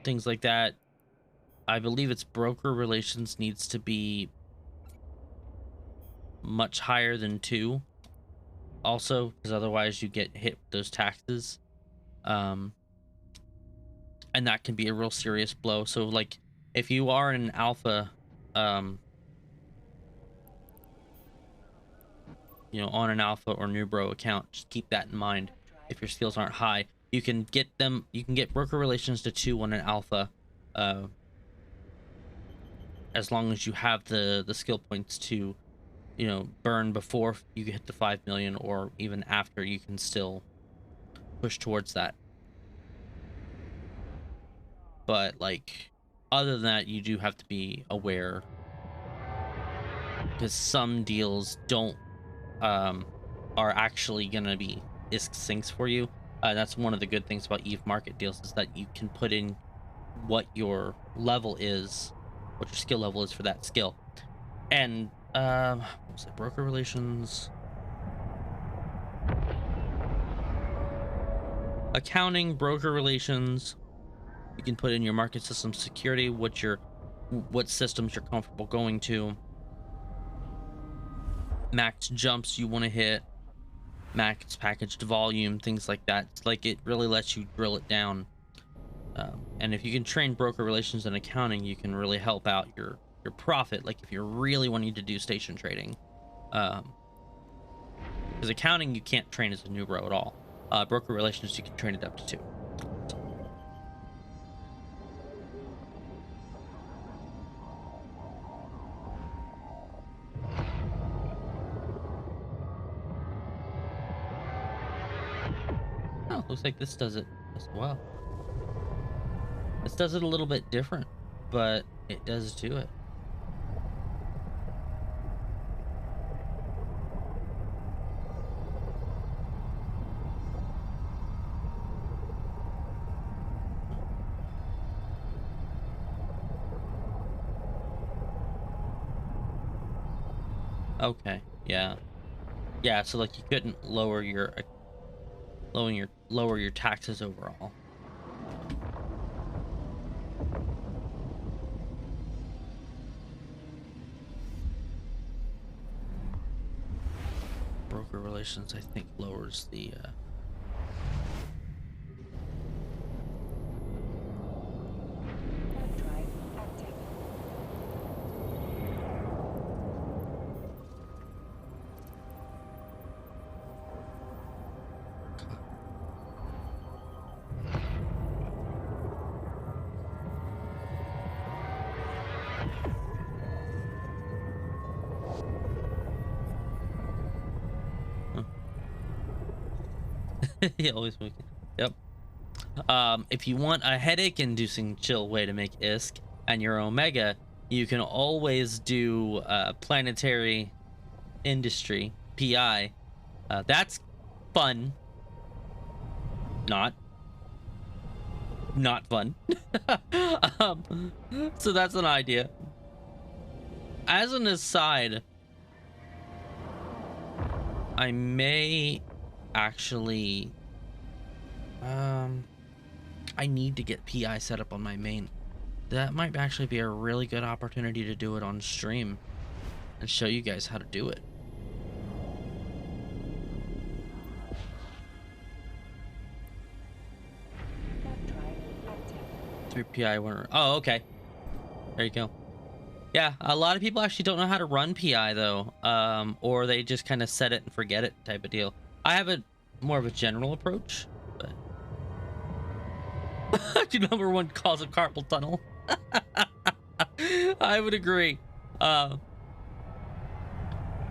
things like that, I believe its broker relations needs to be much higher than 2 also, because otherwise you get hit with those taxes. Um, and that can be a real serious blow. So like if you are in an alpha, um, on an alpha or new bro account, just keep that in mind. If your skills aren't high, you can get broker relations to 2 on an alpha, uh, as long as you have the skill points to, burn before you hit the 5 million, or even after, you can still push towards that. But like, other than that, you do have to be aware, because some deals don't are actually gonna be ISK sinks for you. That's one of the good things about Eve market deals, is that you can put in what your level is, what your skill level is for that skill. And what was it? Broker relations, accounting, broker relations. You can put in your market system security, what systems you're comfortable going to, max jumps you want to hit, max packaged volume, things like that. It's like, it really lets you drill it down. And if you can train broker relations and accounting, you can really help out your profit. Like if you're really wanting to do station trading, because accounting you can't train as a new bro at all. Broker relations you can train it up to 2. Oh, looks like this does it as well. This does it a little bit different, but it does do it. Okay, yeah. Yeah, so like you couldn't lower your taxes overall. Broker relations, I think, lowers the Drive active. yeah, always making. Yep. If you want a headache-inducing chill way to make ISK and your Omega, you can always do planetary industry PI. That's fun. Not fun. So that's an idea. As an aside, I may actually I need to get PI set up on my main. That might actually be a really good opportunity to do it on stream and show you guys how to do it. Drive active. 3 PI 1. Oh, okay. There you go. Yeah, a lot of people actually don't know how to run PI though, or they just kind of set it and forget it type of deal. I have a more of a general approach, but number 1 cause of carpal tunnel. I would agree. That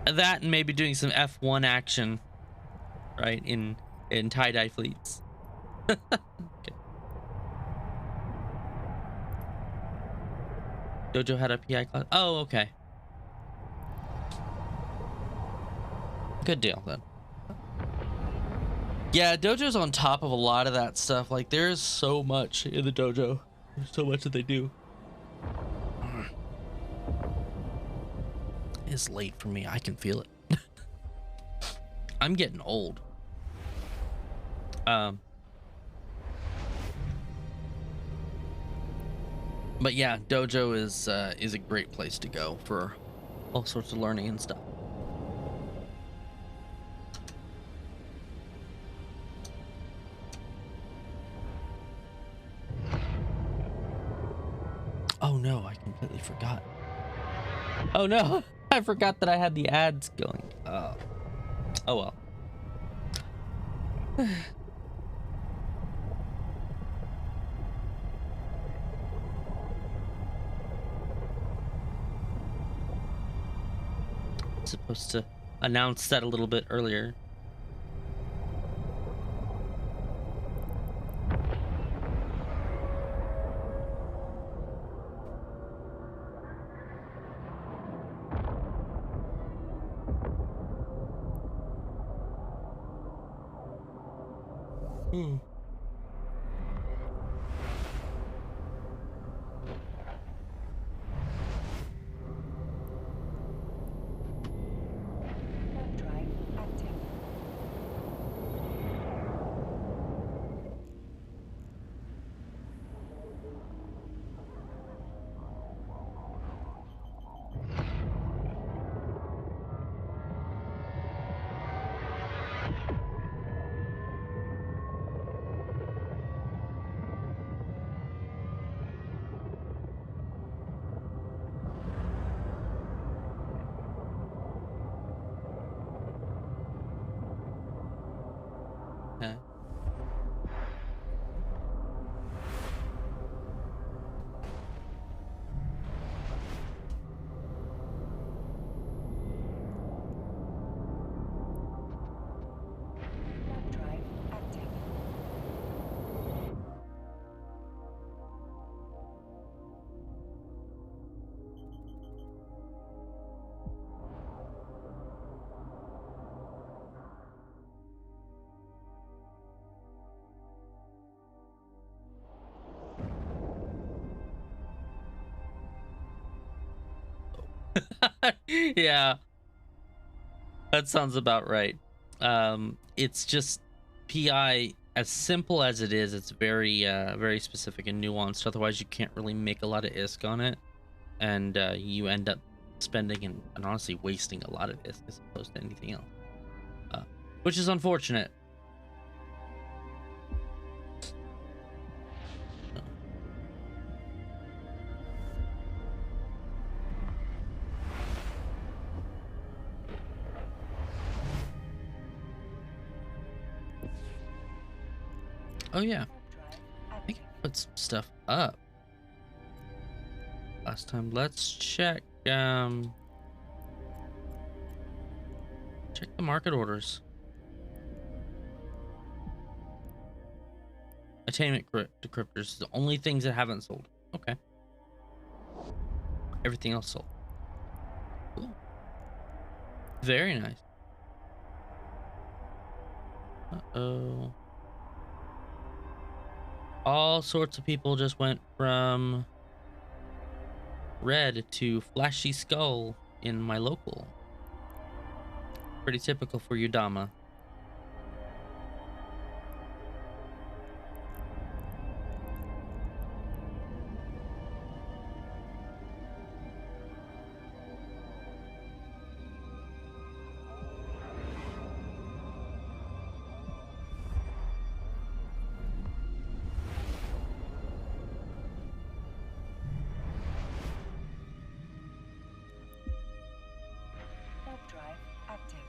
and maybe doing some F1 action, right, in tie-dye fleets. Okay. Dojo had a PI class. Oh, okay. Good deal then. Yeah, Dojo's on top of a lot of that stuff. Like, there's so much in the dojo. There's so much that they do. It's late for me. I can feel it. I'm getting old. But yeah, dojo is a great place to go for all sorts of learning and stuff. Oh no, I completely forgot. Oh no, I forgot that I had the ads going. Oh well. Supposed to announce that a little bit earlier. Hmm. Warp drive active. Okay. Warp drive active. Yeah, that sounds about right. It's just PI, as simple as it is, it's very specific and nuanced. Otherwise, you can't really make a lot of ISK on it, and you end up spending and honestly wasting a lot of ISK as opposed to anything else, uh, which is unfortunate. Oh yeah, Warp drive I think active. I put some stuff up last time. Let's check check the market orders. Attainment decryptors, the only things that haven't sold. Okay, everything else sold. Cool. Very nice. Uh-oh. All sorts of people just went from red to flashy skull in my local. Pretty typical for Udama. Warp drive active.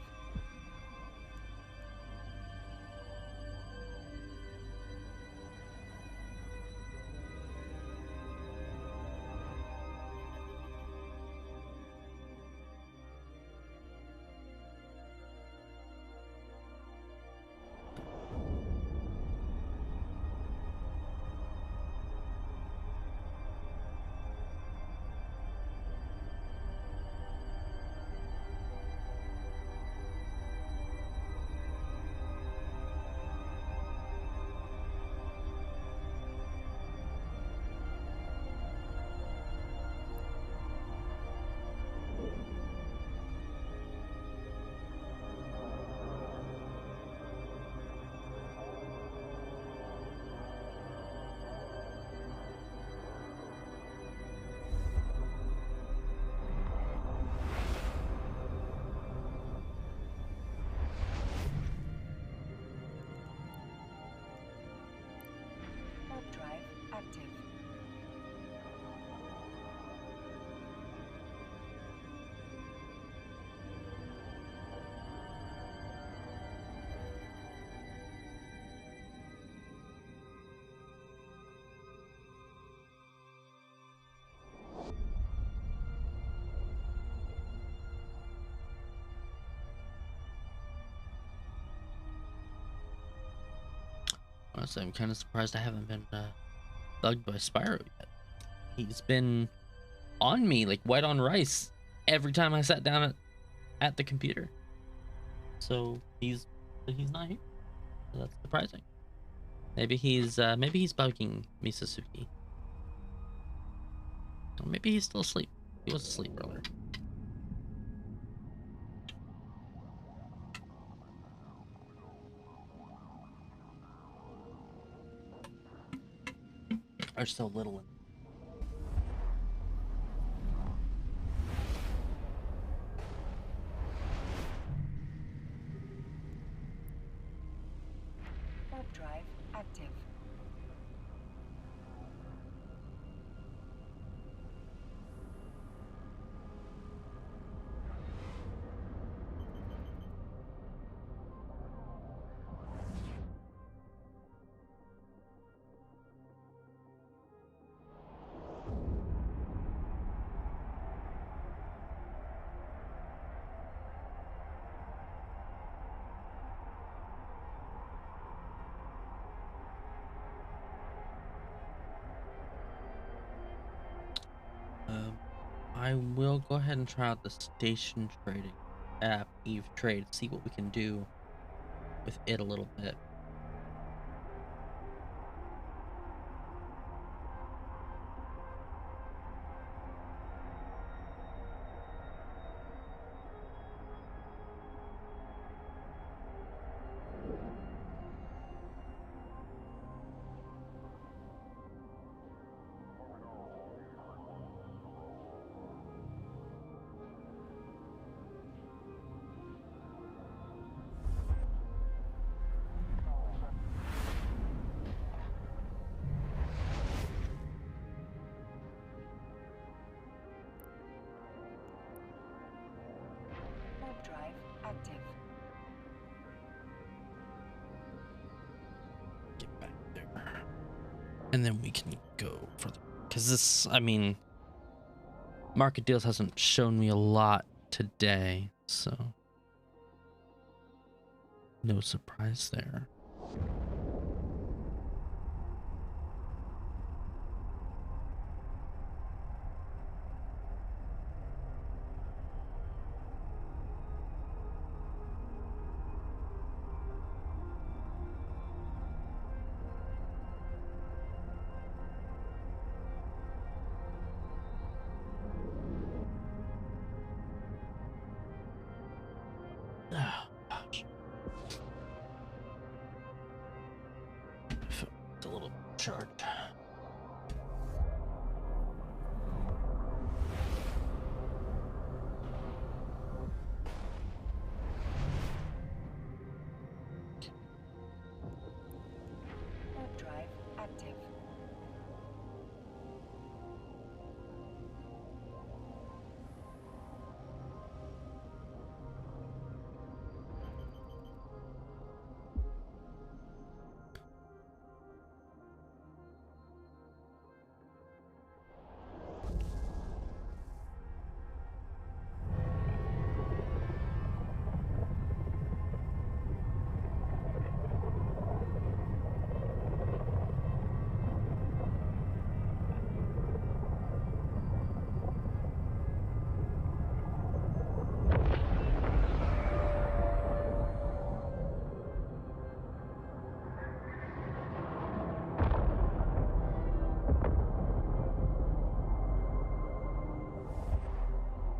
Honestly, I'm kind of surprised I haven't been bugged by Spyro yet. He's been on me like white on rice every time I sat down at the computer. So he's not here. So that's surprising. Maybe he's bugging Misasuki. Or maybe he's still asleep. He was asleep earlier. Are so little. Warp drive active. I will go ahead and try out the station trading app, Eve Trade, see what we can do with it a little bit. Warp drive active. Get back there. And then we can go for the, because this, I mean, market deals hasn't shown me a lot today, so no surprise there. Oh, gosh. It's a little charged. Warp drive active.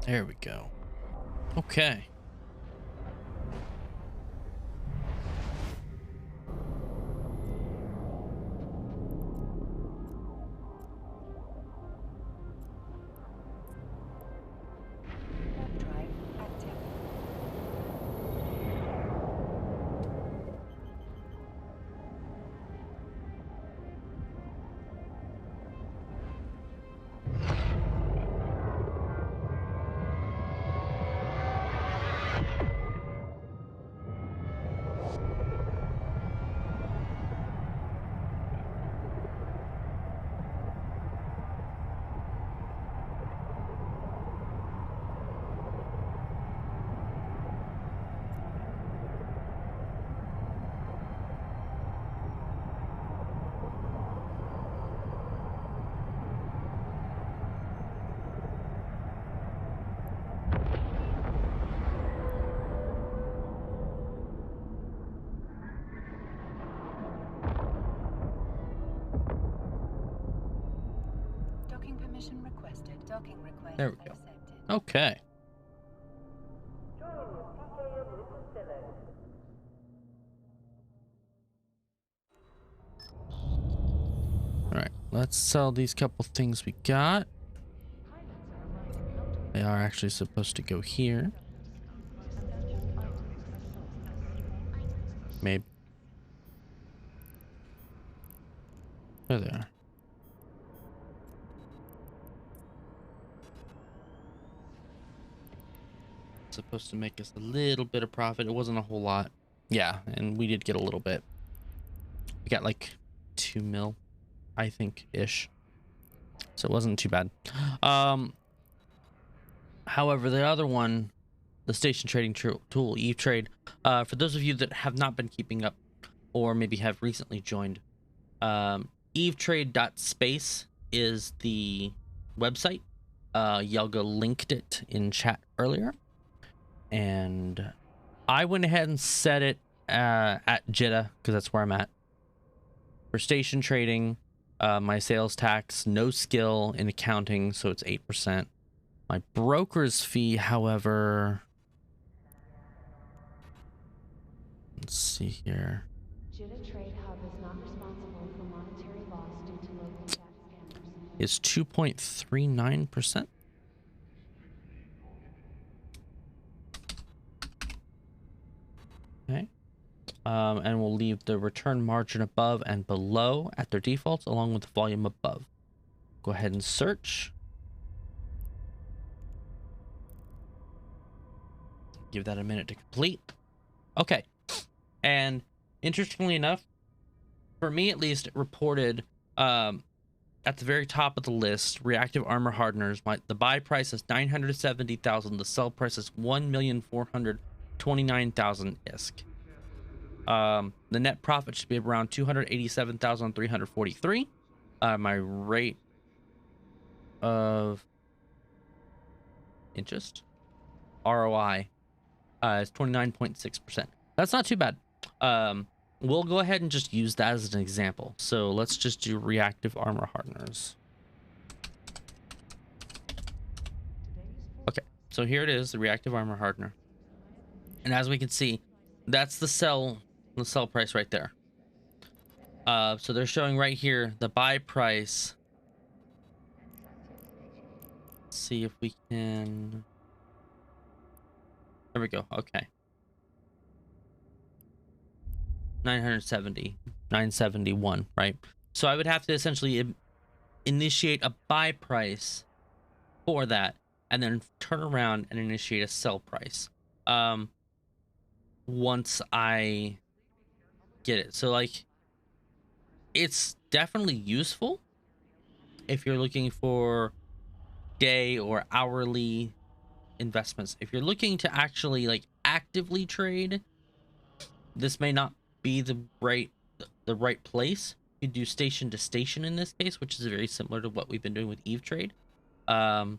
There we go. Okay. Warp drive active. Docking request There we go. accepted. Okay. All right, let's sell these couple things we got. They are actually supposed to go here. Maybe. There they are. Supposed to make us a little bit of profit. It wasn't a whole lot. Yeah, and we did get a little bit. We got like 2 mil, I think, ish. So it wasn't too bad. However, the other one, the station trading tool, Eve Trade, for those of you that have not been keeping up or maybe have recently joined, evetrade.space is the website. Yelga linked it in chat earlier, and I went ahead and set it at Jeddah because that's where I'm at for station trading. My sales tax, no skill in accounting, so it's 8%. My broker's fee, however, let's see here. Jeddah Trade Hub is not responsible for monetary loss due to local chat scammers. Is 2.39%. Okay. And we'll leave the return margin above and below at their defaults, along with the volume above. Go ahead and search. Give that a minute to complete. Okay. And interestingly enough, for me at least, it reported at the very top of the list, reactive armor hardeners. The buy price is 970,000. The sell price is 1,429,000 ISK. The net profit should be around 287,343. My rate of interest, ROI, is 29.6%. That's not too bad. We'll go ahead and just use that as an example. So let's just do reactive armor hardeners. Okay, so here it is, the reactive armor hardener. And as we can see, that's the sell price right there. So they're showing right here the buy price. Let's see if we can. There we go. Okay. 971, right? So I would have to essentially initiate a buy price for that and then turn around and initiate a sell price once I get it. So like, it's definitely useful if you're looking for day or hourly investments. If you're looking to actually like actively trade, this may not be the right place. You do station to station in this case, which is very similar to what we've been doing with Eve Trade. So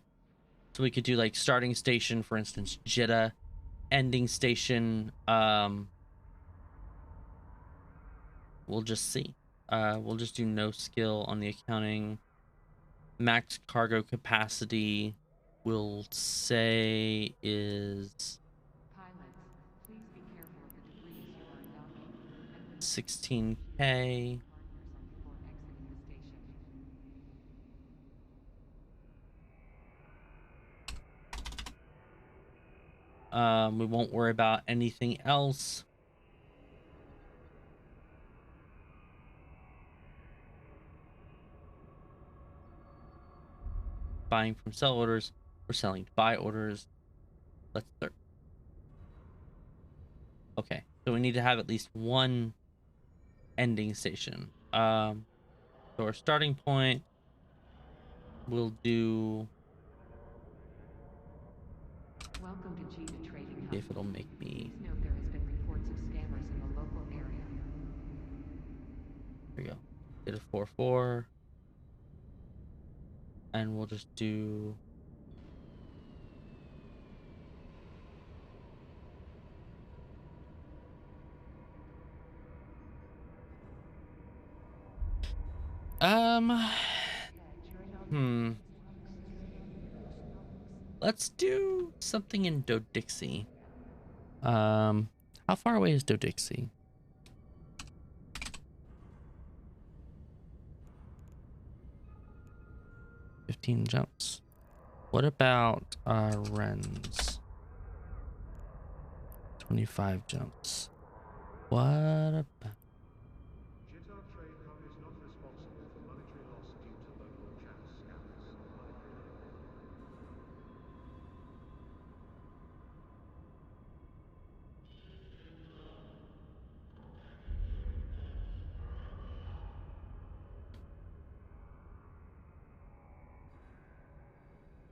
we could do like starting station, for instance, Jeddah, ending station. We'll just see. We'll just do no skill on the accounting. Max cargo capacity, we'll say is Pilots, please be careful of the debris you are docking. 16K. Partners before exiting the station. We won't worry about anything else. Buying from sell orders, we're selling to buy orders. Let's start. Okay, so we need to have at least one ending station. So our starting point, we'll do. Welcome to Jeddah Trading Hub. See if it'll make me. Please note there has been reports of scammers in the local area. There we go. Get a 4-4. And we'll just do. Let's do something in Dodixie. How far away is Dodixie? 15 jumps. What about Ren's? 25 jumps. What about... Jitar Trade Hub is not responsible for monetary loss due to local chat scams.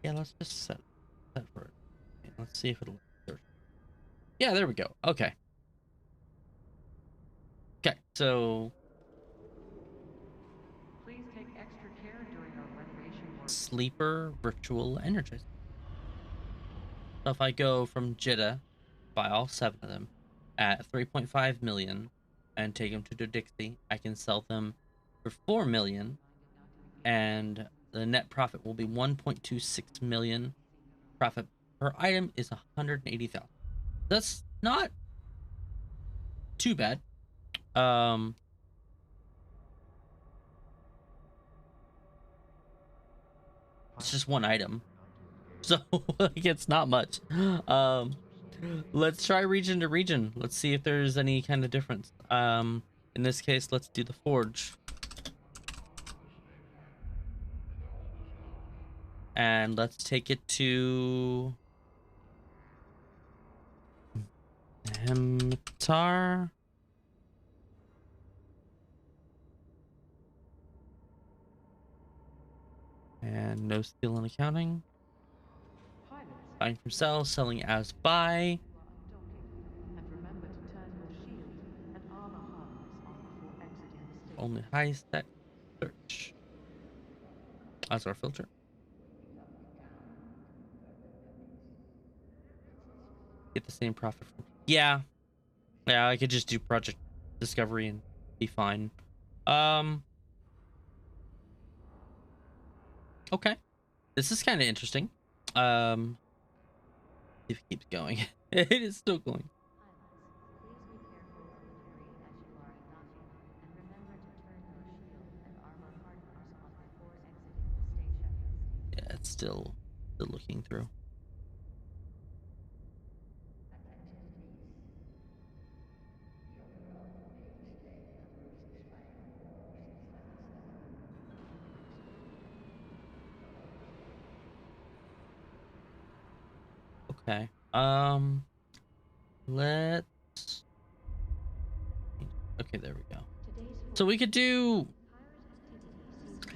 Yeah, let's just set for it. Okay, let's see if it'll search. Yeah, there we go. Okay. Okay, so Please take extra care during our renovation work. sleeper virtual energizer. So if I go from Jitta, buy all 7 of them at 3.5 million and take them to Dixie, I can sell them for 4 million and the net profit will be 1.26 million. Profit per item is 180,000. That's not too bad. It's just one item, so like it's not much. Let's try region to region. Let's see if there's any kind of difference. In this case, let's do the forge, and let's take it to Hemtar. And no skill in accounting. Pilots, Buying from sell, selling as buy. you are undocking. And remember to turn your shield and armor harness on before exiting the station. Only high stack search. That's our filter. Get the same profit from... Yeah. Yeah, I could just do project discovery and be fine. Okay. This is kind of interesting. If it keeps going. It is still going. Pilots, please be careful of the ferry as you are undocking, and remember to turn your shield and armor hardeners on before exiting the station. Yeah, it's still looking through. Okay. Let's... Okay, there we go. Today's So we could do... pirate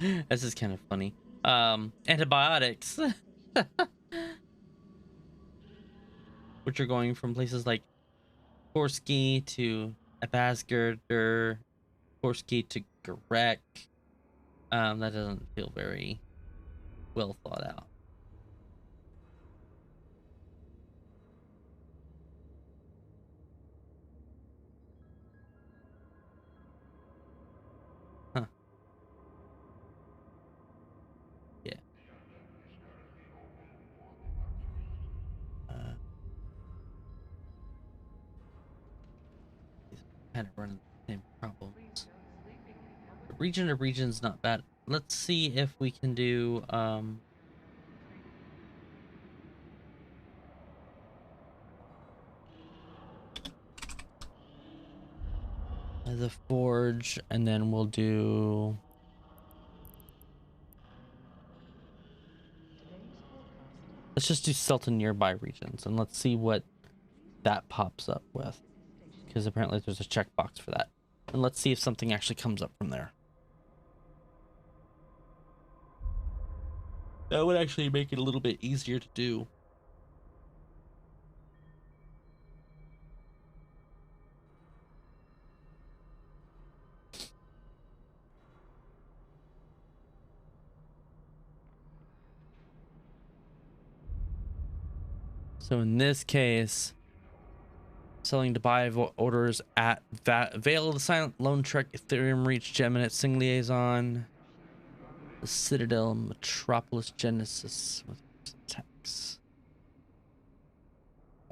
activity seems This is kind of funny. Antibiotics. Which are going from places like Korsky to Abasgurder, Korsky to Garek. That doesn't feel very well thought out. Huh. Yeah. He's kind of running the same problems. Please note sleeping can help The region to region's not bad. Let's see if we can do the forge, and then we'll do... Let's just do Celta nearby regions, and let's see what that pops up with, because apparently there's a checkbox for that. And let's see if something actually comes up from there. That would actually make it a little bit easier to do. So in this case, selling to buy orders at Vale of the Silent, Lone Trek, Ethereum Reach, Geminate, Sing Liaison, the Citadel, Metropolis, Genesis with tax.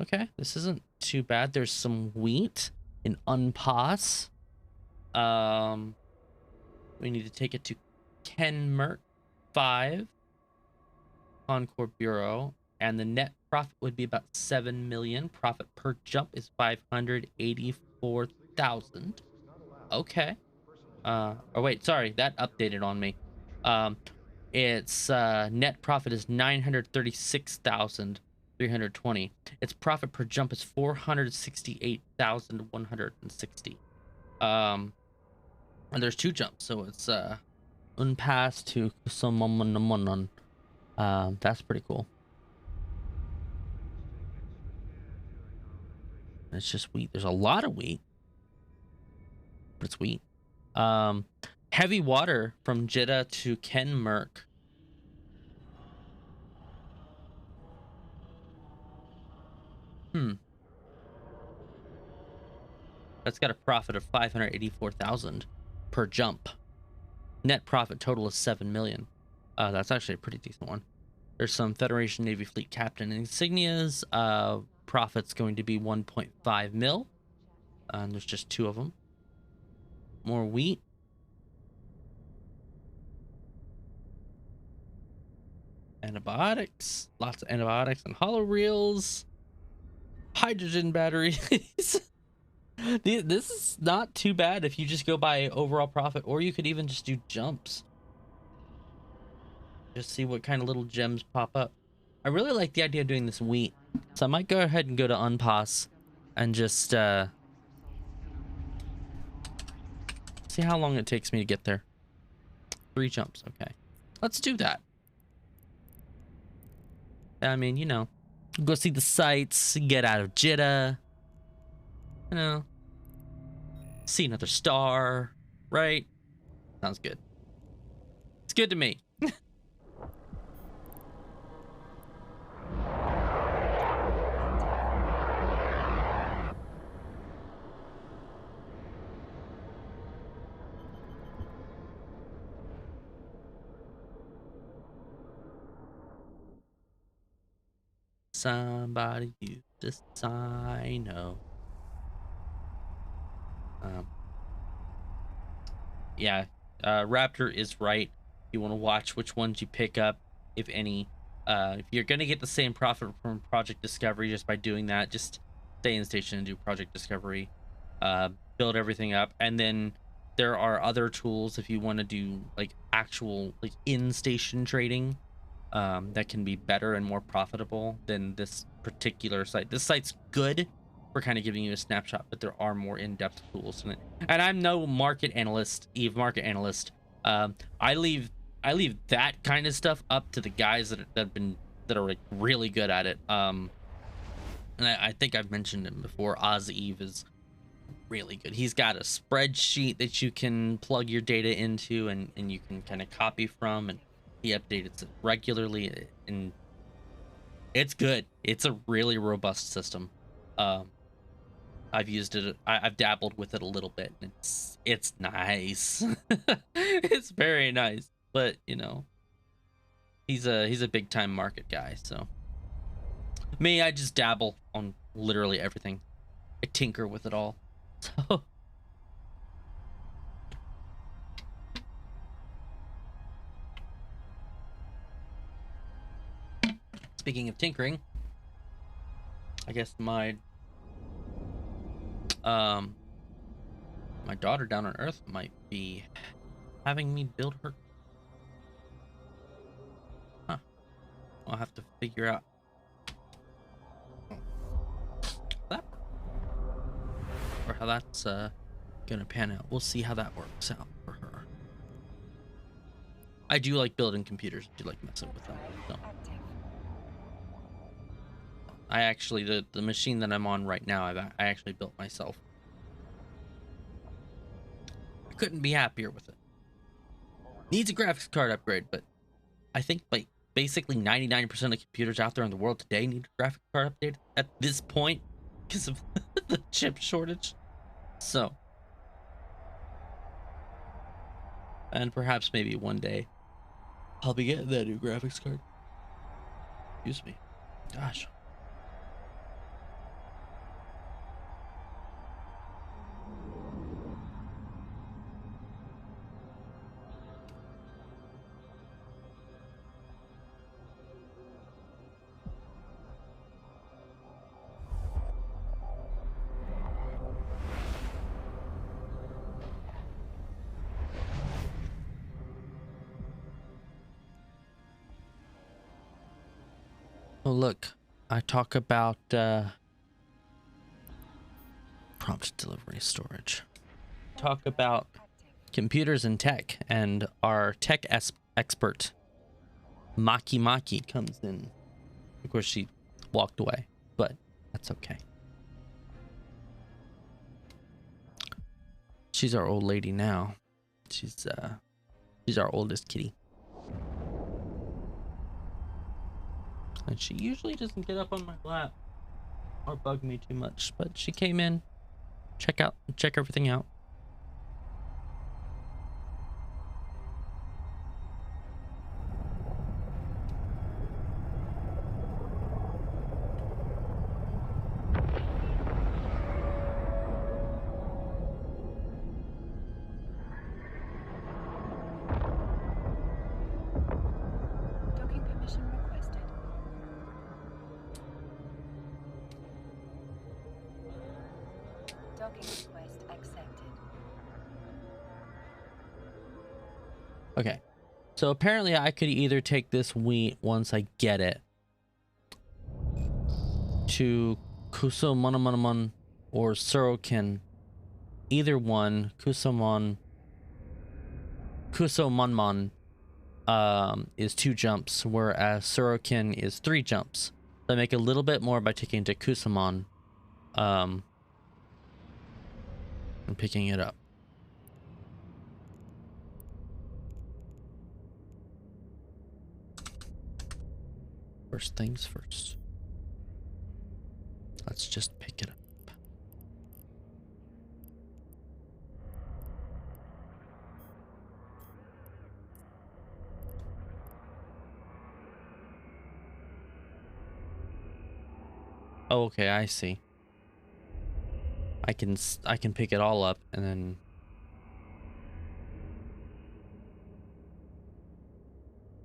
Okay, this isn't too bad. There's some wheat in Unpass. We need to take it to Kenmerk 5 Concord Bureau, and the net profit would be about 7 million. Profit per jump is 584,000. Okay. Oh wait, sorry, that updated on me. Its net profit is 936,320. Its profit per jump is 468,160. And there's 2 jumps, so it's Unpass to Kusumomonomonon. That's pretty cool. It's just wheat. There's a lot of wheat, but it's wheat. Heavy water from Jeddah to Kenmerk. That's got a profit of 584,000 per jump. Net profit total is 7 million. That's actually a pretty decent one. There's some Federation Navy Fleet Captain insignias. Profit's going to be 1.5 mil. And there's just 2 of them. More wheat. Antibiotics. Lots of antibiotics and hollow reels. Hydrogen batteries. This is not too bad if you just go by overall profit, or you could even just do jumps. Just see what kind of little gems pop up. I really like the idea of doing this wheat, so I might go ahead and go to Unpass and just see how long it takes me to get there. 3 jumps, okay. Let's do that. I mean, you know, go see the sights, get out of Jeddah, you know, see another star, right? Sounds good. It's good to me. Somebody use this I know. Yeah, Raptor is right. You want to watch which ones you pick up, if any. If you're gonna get the same profit from Project Discovery just by doing that, just stay in station and do Project Discovery. Build everything up, and then there are other tools if you want to do like actual like in-station trading. That can be better and more profitable than this particular site. This site's good for kind of giving you a snapshot, but there are more in-depth tools in it. And I'm no market analyst, market analyst. I leave that kind of stuff up to the guys that are like really good at it. And I think I've mentioned him before. Oz Eve is really good. He's got a spreadsheet that you can plug your data into, and you can kind of copy from, and he updates it regularly, and it's good. It's a really robust system. I've used it. I've dabbled with it a little bit. And it's nice. It's very nice. But you know, he's a big time market guy. So me, I just dabble on literally everything. I tinker with it all. So. Speaking of tinkering, I guess my daughter down on Earth might be having me build her. Huh. I'll have to figure out that or how that's gonna pan out. We'll see how that works out for her. I do like building computers. I do like messing with them. So. I actually, the machine that I'm on right now, I actually built myself. I couldn't be happier with it. Needs a graphics card upgrade, but I think like basically 99% of computers out there in the world today need a graphics card update at this point because of the chip shortage. So, and perhaps maybe one day I'll be getting that new graphics card. Excuse me. Gosh. look, I talk about prompt delivery storage. Talk about computers and tech, and our tech expert Maki comes in. Of course, she walked away, but that's okay. She's our old lady now. She's our oldest kitty. And she usually doesn't get up on my lap or bug me too much, but she came in, check everything out. Docking permission requested. Docking request accepted. Okay. So apparently I could either take this wheat once I get it to Kuso Manamanaman or Surokin. Either one, Kuso Manman is 2 jumps, whereas Surokin is 3 jumps. So I make a little bit more by taking it to Kusamon and picking it up. First things first. Let's just pick it up. Oh, okay, I see. I can pick it all up and then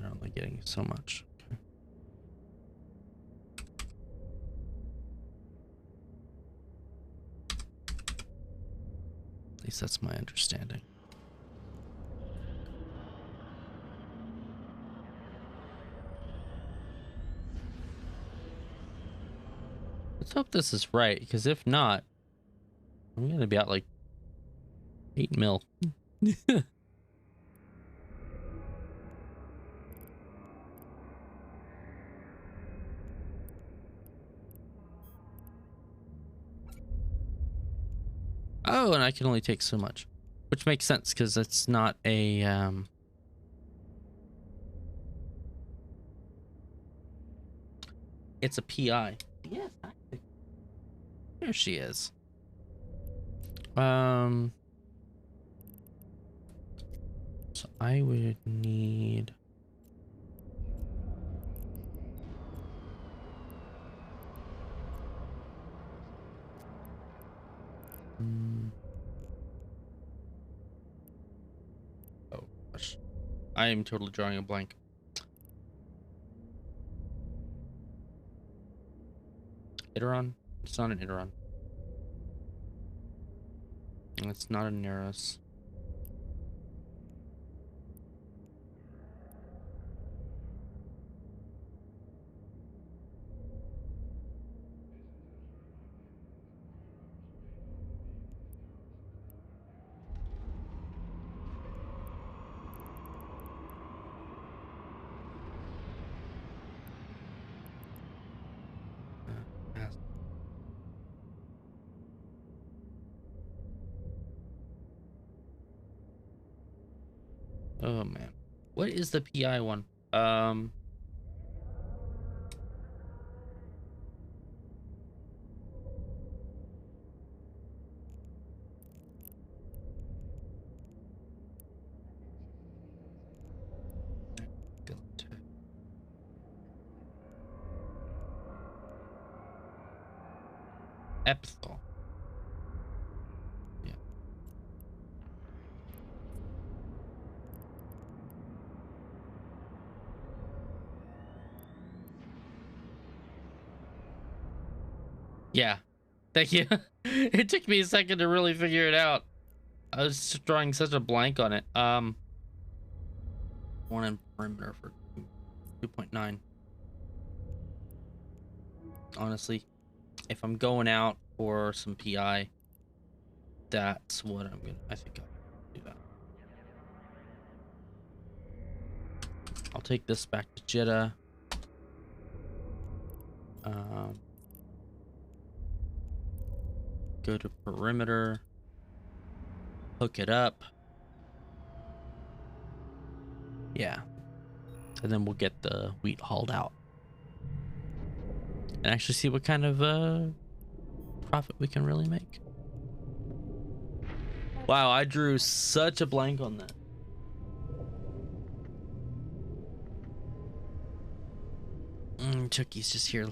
I'm only getting so much. Okay. At least that's my understanding. Let's hope this is right, because if not, I'm gonna be out like 8 mil. Oh, and I can only take so much, which makes sense because it's not a it's a PI. Yes, there she is. So I would need oh gosh, I am totally drawing a blank. Iteron? It's not an Iteron. It's not a Neros. Oh man, what is the PI one? Epithal. Yeah. Yeah. Thank you. It took me a second to really figure it out. I was just drawing such a blank on it. One in perimeter for 2.9. honestly. If I'm going out for some PI, that's what I'm gonna. I think I'll do that. I'll take this back to Jeddah. Go to perimeter. Hook it up. Yeah. And then we'll get the wheat hauled out. And actually see what kind of profit we can really make. Wow, I drew such a blank on that. Chucky's just here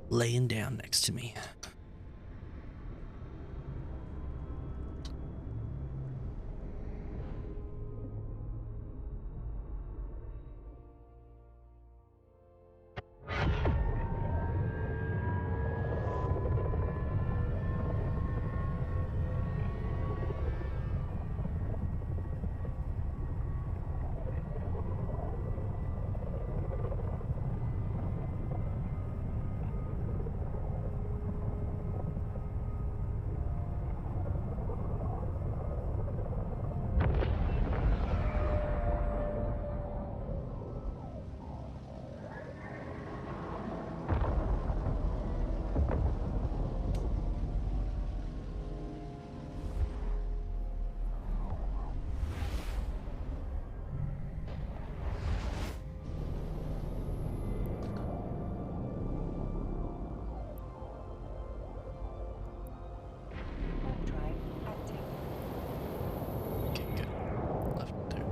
laying down next to me. Warp drive active. Okay, good. Left there.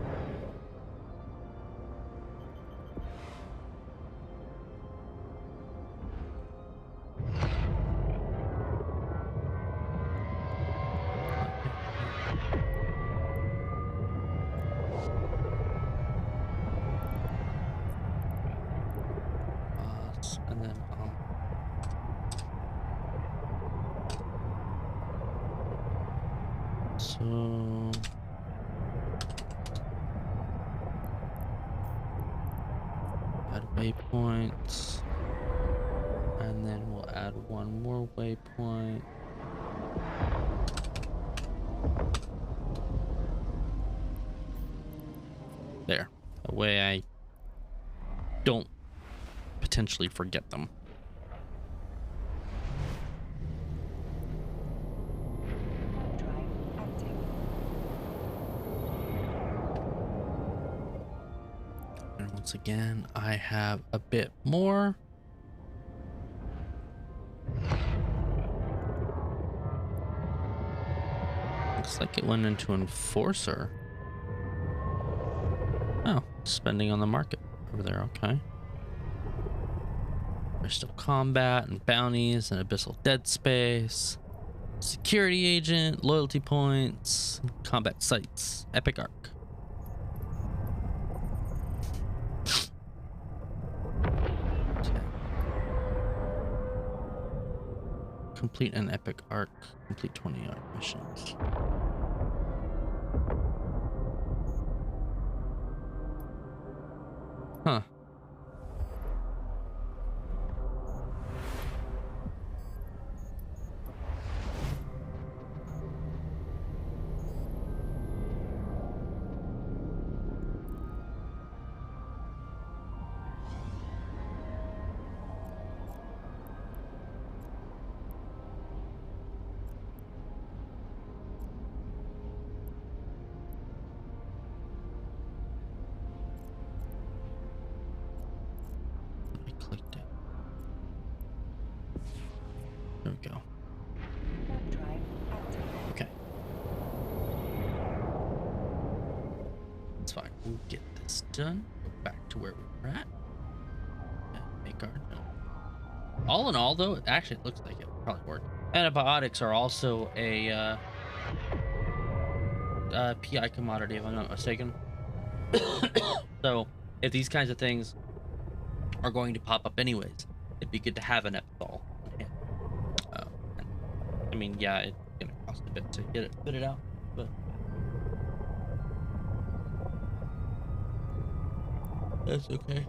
And then so add waypoints, and then we'll add one more waypoint. There. That way I don't potentially forget them. Warp drive active. And once again, I have a bit more. Looks like it went into Enforcer. Oh, spending on the market over there, okay. There's still combat and bounties and abyssal dead space. Security agent, loyalty points, combat sites, epic arc. Okay. Complete an epic arc. Complete 20 arc missions. Huh. I clicked it. There we go. Warp drive active. Okay. That's fine. We'll get this done. Go back to where we were at. And make our note. All in all, though, actually, it looks like it probably worked. Antibiotics are also a PI commodity, if I'm not mistaken. So, if these kinds of things are going to pop up anyways, it'd be good to have an epithol on hand. And, I mean, yeah, it's gonna cost a bit to get it fitted out, but that's okay.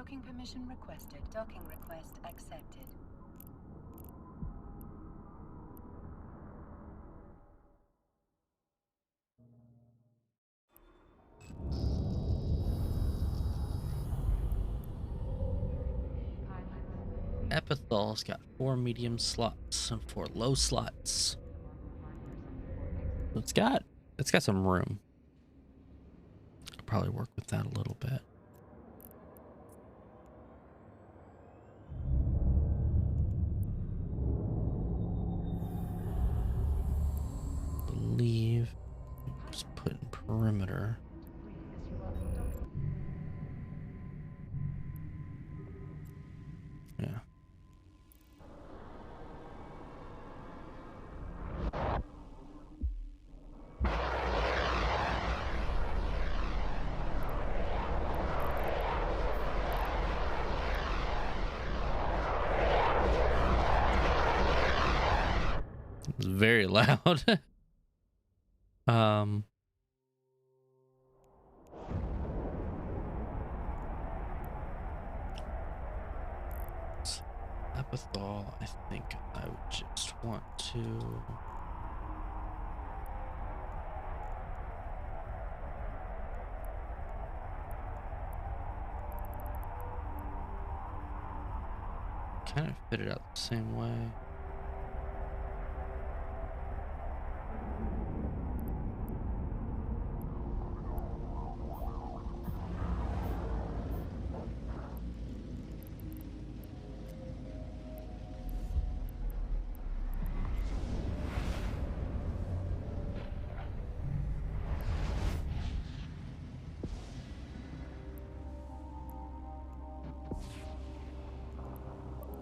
Docking permission requested. Docking request accepted. Epithal's got 4 medium slots and 4 low slots. So it's got some room. Could probably work with that a little bit. Believe just put in perimeter. Yeah. It's very loud. um Epithal, I think I would just want to kind of fit it out the same way.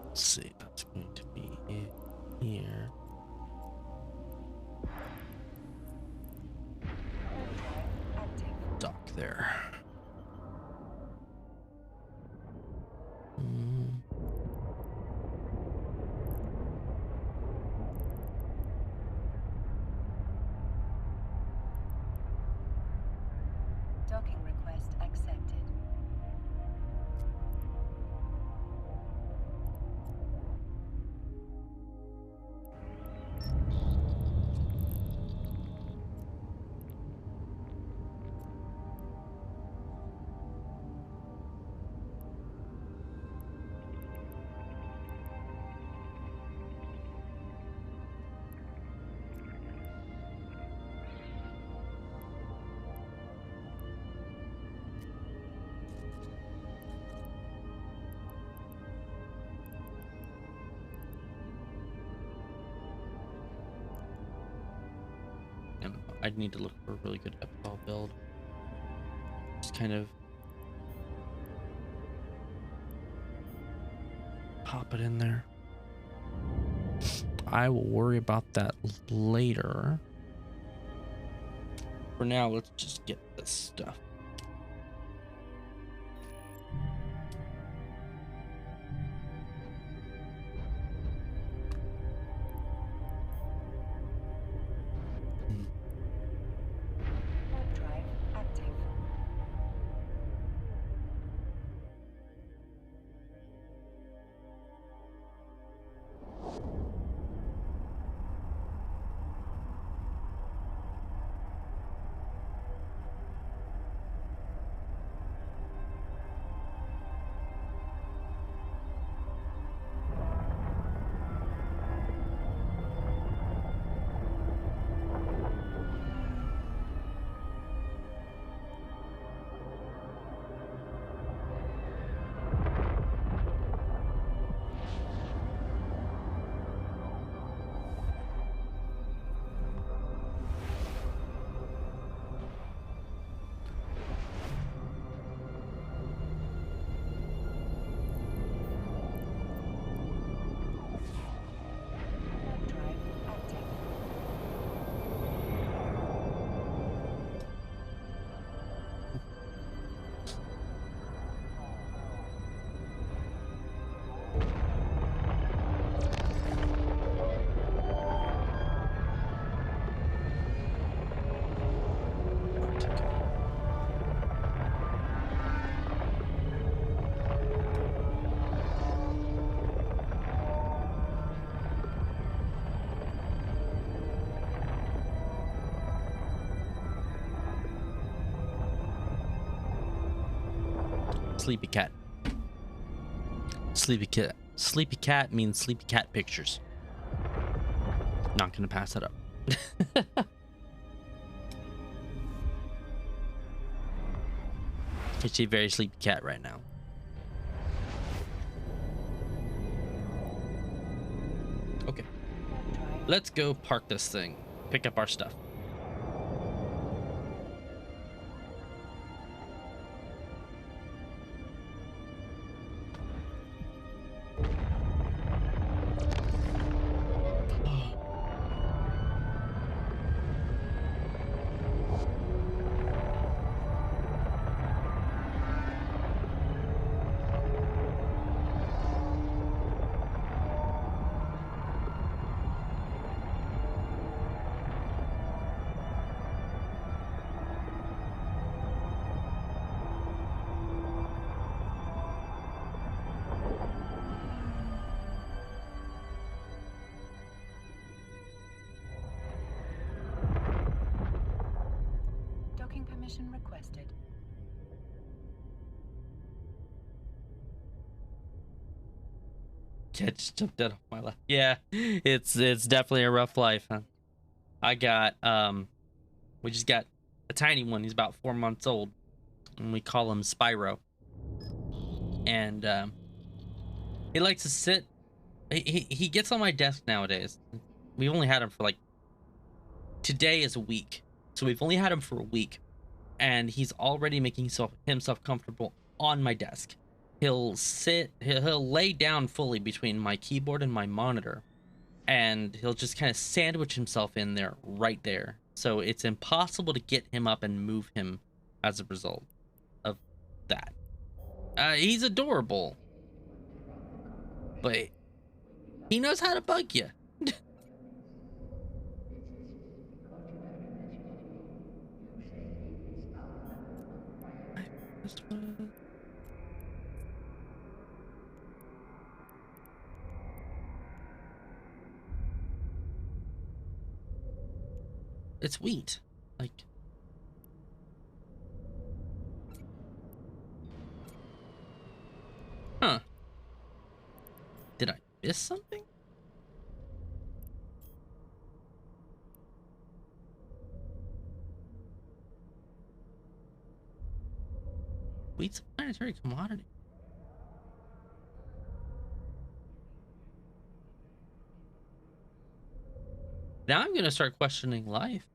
Let's see, that's going to be here. Dock there. Docking request accepted. And I'd need to look for a really good Epithal build. Just kind of pop it in there. I will worry about that later. For now, let's just get this stuff. Warp drive active. Sleepy cat. Sleepy cat. Sleepy cat means sleepy cat pictures. Not gonna pass that up. It's a very sleepy cat right now. Okay. Let's go park this thing. Pick up our stuff. Docking permission requested. Yeah, just jumped out of my lap. Yeah, it's definitely a rough life, huh? I got we just got a tiny one. He's about 4 months old, and we call him Spyro. And he likes to sit. He gets on my desk nowadays. We've only had him for like, today is a week, so we've only had him for a week, and he's already making himself comfortable on my desk. He'll sit. He'll lay down fully between my keyboard and my monitor, and he'll just kind of sandwich himself in there, right there. So it's impossible to get him up and move him as a result of that. He's adorable, but he knows how to bug you. It's wheat. Like, huh? Did I miss something? Wheat's a planetary commodity. Now I'm gonna start questioning life.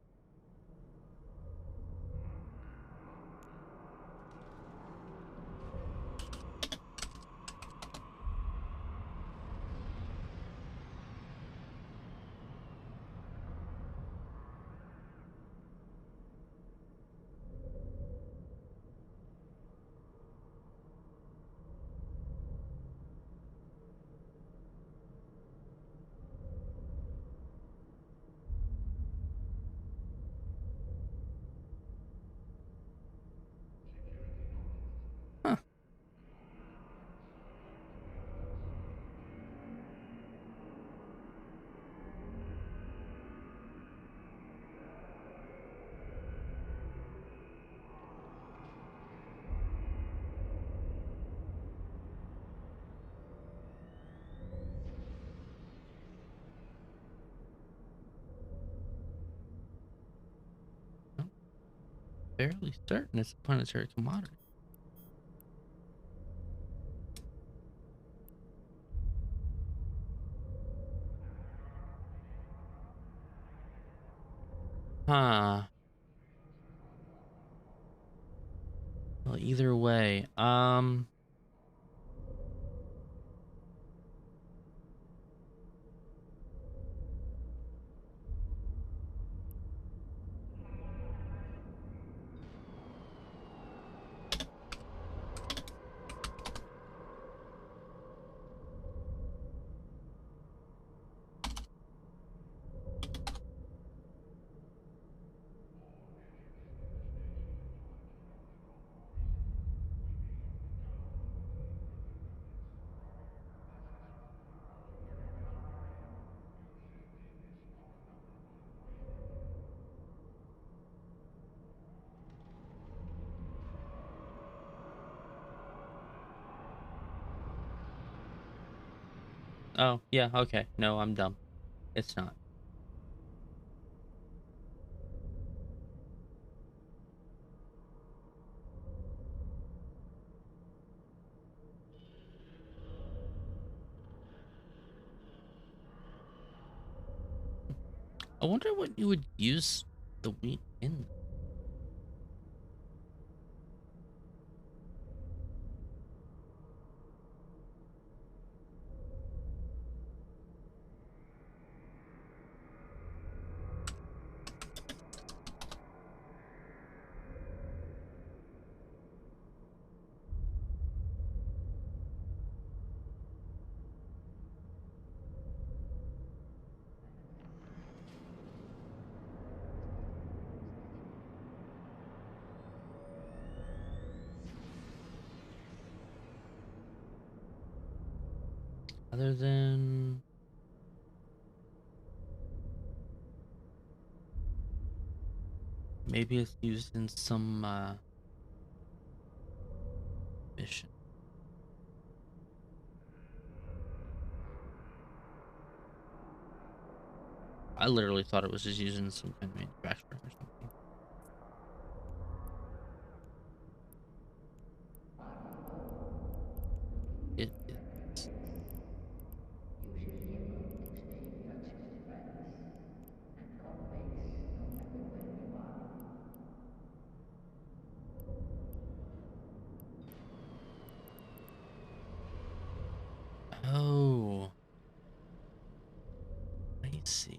Huh. I'm fairly certain it's a planetary commodity. Huh. Well, either way, Oh, yeah, okay. No, I'm dumb. It's not. I wonder what you would use the wheat in. Other than maybe it's used in some mission. I literally thought it was just used in some kind of manufacturing or something. It is. Usually a good exterior to friends, and always, no matter where you are. Oh, I see.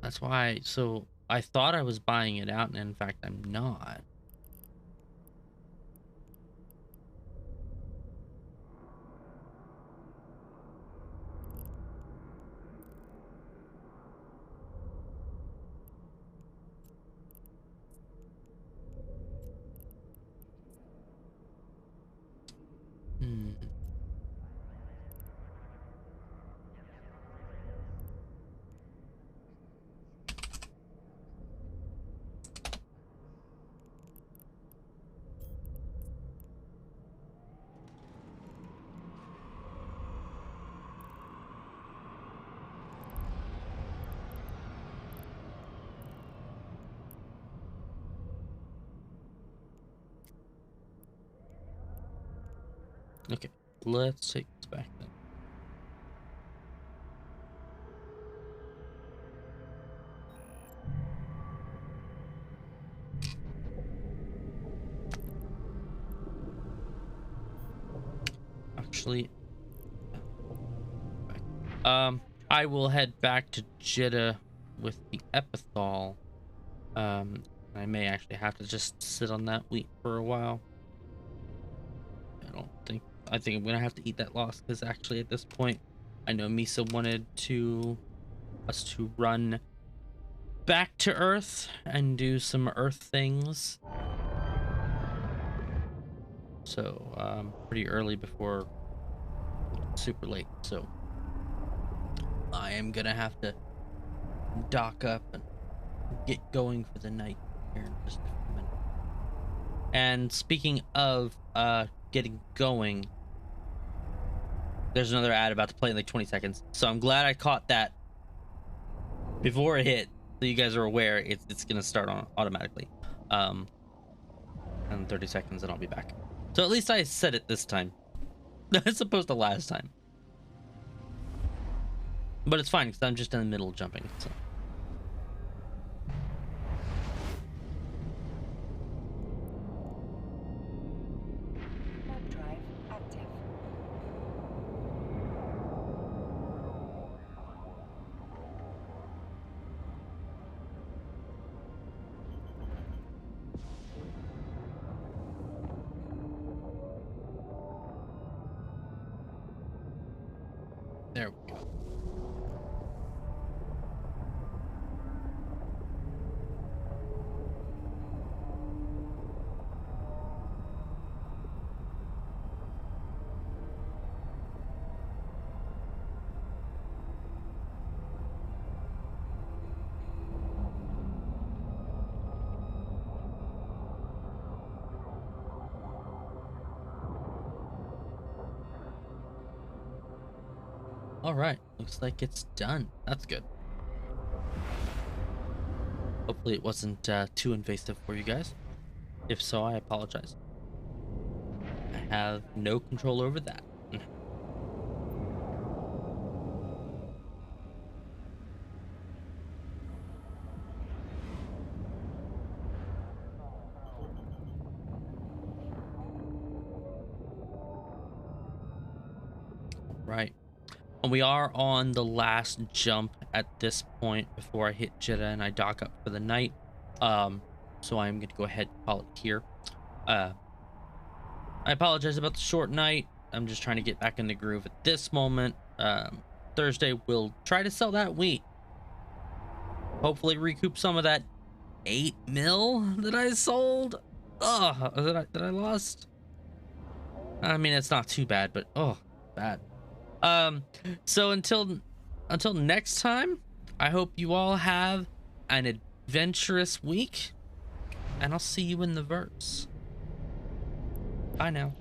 That's why. So I thought I was buying it out, and in fact, I'm not. Hmm. Okay, let's take this back then. Actually, back. I will head back to Jeddah with the epithal. I may actually have to just sit on that wheat for a while. I don't think. I think I'm gonna have to eat that loss because actually at this point, I know Misa wanted us to run back to Earth and do some Earth things. So pretty early before super late. So I am gonna have to dock up and get going for the night here in just a few minutes. And speaking of getting going, there's another ad about to play in like 20 seconds. So I'm glad I caught that before it hit, so you guys are aware it's gonna start on automatically. In 30 seconds and I'll be back. So at least I said it this time. As opposed to last time. But it's fine because I'm just in the middle of jumping. So. Warp drive active. There we go. All right, looks like it's done. That's good. Hopefully it wasn't too invasive for you guys. If so, I apologize. I have no control over that. Right. And we are on the last jump at this point before I hit Jeddah and I dock up for the night. So I'm going to go ahead and call it here. I apologize about the short night. I'm just trying to get back in the groove at this moment. Thursday, we'll try to sell that wheat. Hopefully recoup some of that 8 mil that I sold. That I lost. I mean, it's not too bad, but bad. So until next time, I hope you all have an adventurous week, and I'll see you in the verse. Bye now.